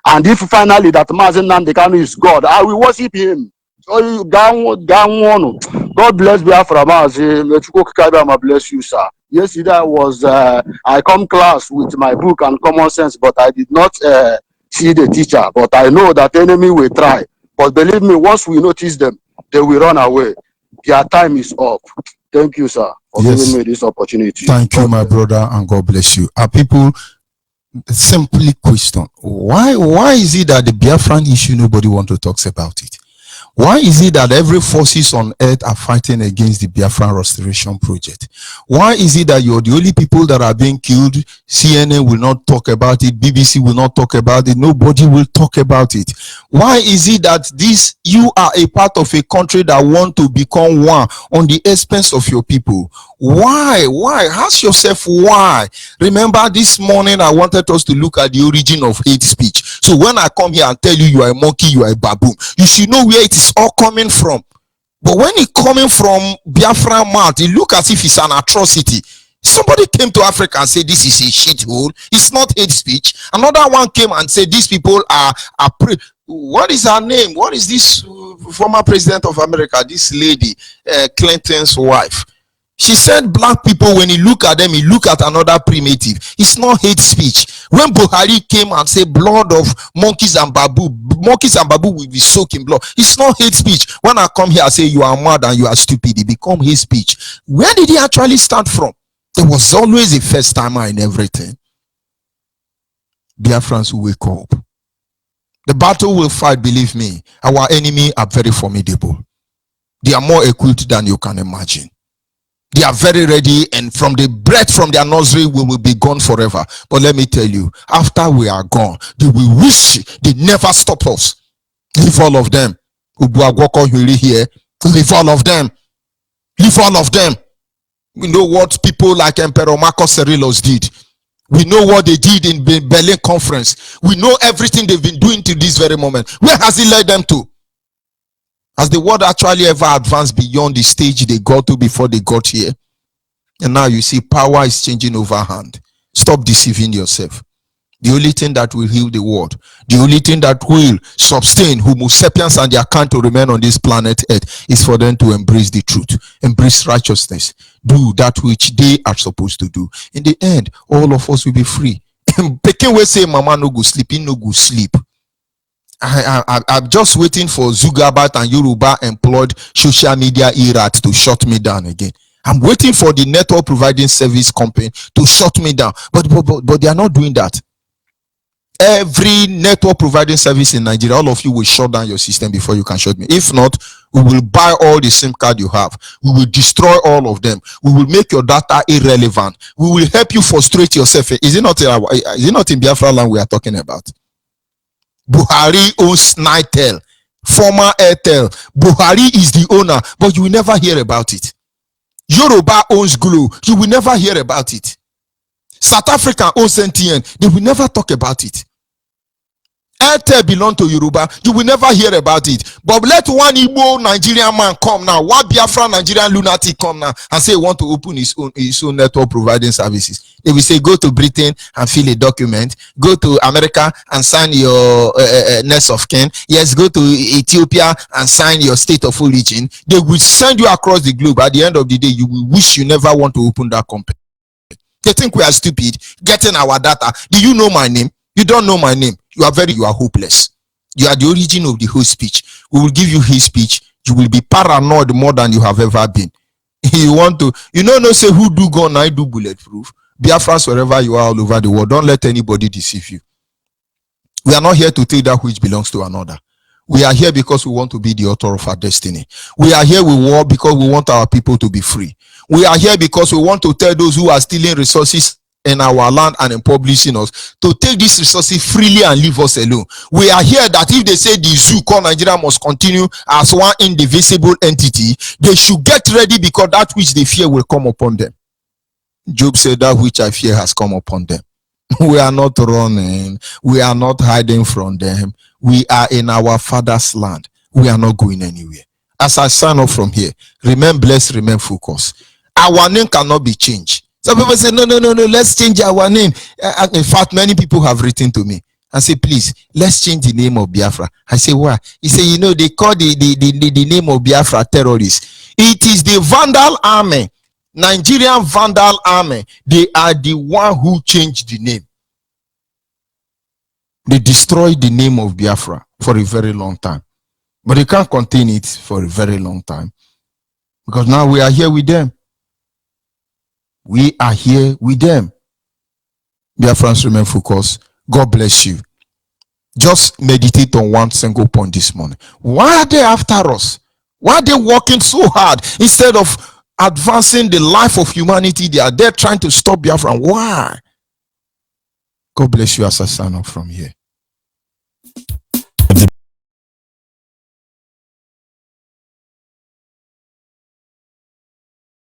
And if finally that Maazị Nnamdi Kanu is God, I will worship him. So God bless Biafra Maazị. May Chukwu okike abịama bless you, sir. Yesterday I come class with my book and common sense, but I did not see the teacher. But I know that enemy will try. But believe me, once we notice them, they will run away. Their time is up. Thank you, sir, for giving me this opportunity. Thank you, my brother, and God bless you. Our people simply question, why is it that the Biafran issue, nobody want to talk about it? Why is it that every forces on earth are fighting against the Biafran restoration project? Why is it that you're the only people that are being killed? CNN will not talk about it. BBC will not talk about it. Nobody will talk about it. Why is it that you are a part of a country that want to become one on the expense of your people? Why? Ask yourself why. Remember this morning I wanted us to look at the origin of hate speech. So when I come here and tell you you are a monkey, you are a baboon, you should know where it is all coming from. But when it coming from Biafra mouth, it look as if it's an atrocity. Somebody came to Africa and said this is a shithole. It's not hate speech. Another one came and said these people are what is her name? What is this former president of America? This lady, Clinton's wife. She said black people, when you look at them, you look at another primitive. It's not hate speech. When Buhari came and said blood of monkeys and babu will be soaked in blood. It's not hate speech. When I come here and say you are mad and you are stupid, it become hate speech. Where did he actually start from? There was always a first timer in everything. Biafrans will wake up. The battle will fight, believe me. Our enemy are very formidable. They are more equipped than you can imagine. They are very ready, and from the breath from their nursery, we will be gone forever. But let me tell you, after we are gone, they will wish they never stop us. Leave all of them. Leave all of them. Leave all of them. We know what people like Emperor Marcus Aurelius did. We know what they did in Berlin conference. We know everything they've been doing to this very moment. Where has he led them to? Has the world actually ever advanced beyond the stage they got to before they got here? And now you see power is changing overhand. Stop deceiving yourself. The only thing that will heal the world, the only thing that will sustain Homo sapiens and their kind to remain on this planet Earth is for them to embrace the truth, embrace righteousness, do that which they are supposed to do. In the end, all of us will be free. Pekin will say, Mama no go sleep, he no go sleep. I'm just waiting for Zugabat and Yoruba employed social media irats to shut me down again. I'm waiting for the network providing service company to shut me down, but they are not doing that. Every network providing service in Nigeria, all of you will shut down your system before you can shut me. If not, we will buy all the SIM card you have. We will destroy all of them. We will make your data irrelevant. We will help you frustrate yourself. Is it not in Biafra land we are talking about? Buhari owns Nitel, former Airtel. Buhari is the owner, but you will never hear about it. Yoruba owns Glo. You will never hear about it. South Africa owns NTN. They will never talk about it. Airtel belong to Yoruba. You will never hear about it. But let one Igbo Nigerian man come now, one Biafra Nigerian lunatic come now and say he want to open his own network providing services. They will say go to Britain and fill a document. Go to America and sign your next of kin. Yes, go to Ethiopia and sign your state of origin. They will send you across the globe. At the end of the day, you will wish you never want to open that company. They think we are stupid getting our data. Do you know my name? You don't know my name. You are hopeless. You are the origin of the whole speech. We will give you his speech. You will be paranoid more than you have ever been. You want to, no say who do gun, I do bulletproof. Biafrans wherever you are all over the world. Don't let anybody deceive you. We are not here to take that which belongs to another. We are here because we want to be the author of our destiny. We are here because we want our people to be free. We are here because we want to tell those who are stealing resources in our land and impoverishing us to take these resources freely and leave us alone. We are here that if they say the zoo called Nigeria must continue as one indivisible entity, they should get ready because that which they fear will come upon them. Job said that which I fear has come upon them. We are not running. We are not hiding from them. We are in our father's land. We are not going anywhere. As I sign off from here, remain blessed, remain focused. Our name cannot be changed. Some people say, no, let's change our name. In fact, many people have written to me and say, please, let's change the name of Biafra. I say, why? He say, they call the name of Biafra terrorists. It is the Vandal Army, Nigerian Vandal Army. They are the one who changed the name. They destroyed the name of Biafra for a very long time. But they can't contain it for a very long time. Because now we are here with them. We are here with them. Biafrans, remain focused. God bless you. Just meditate on one single point this morning. Why are they after us? Why are they working so hard instead of advancing the life of humanity? They are there trying to stop Biafra. Why? God bless you as I sign off from here.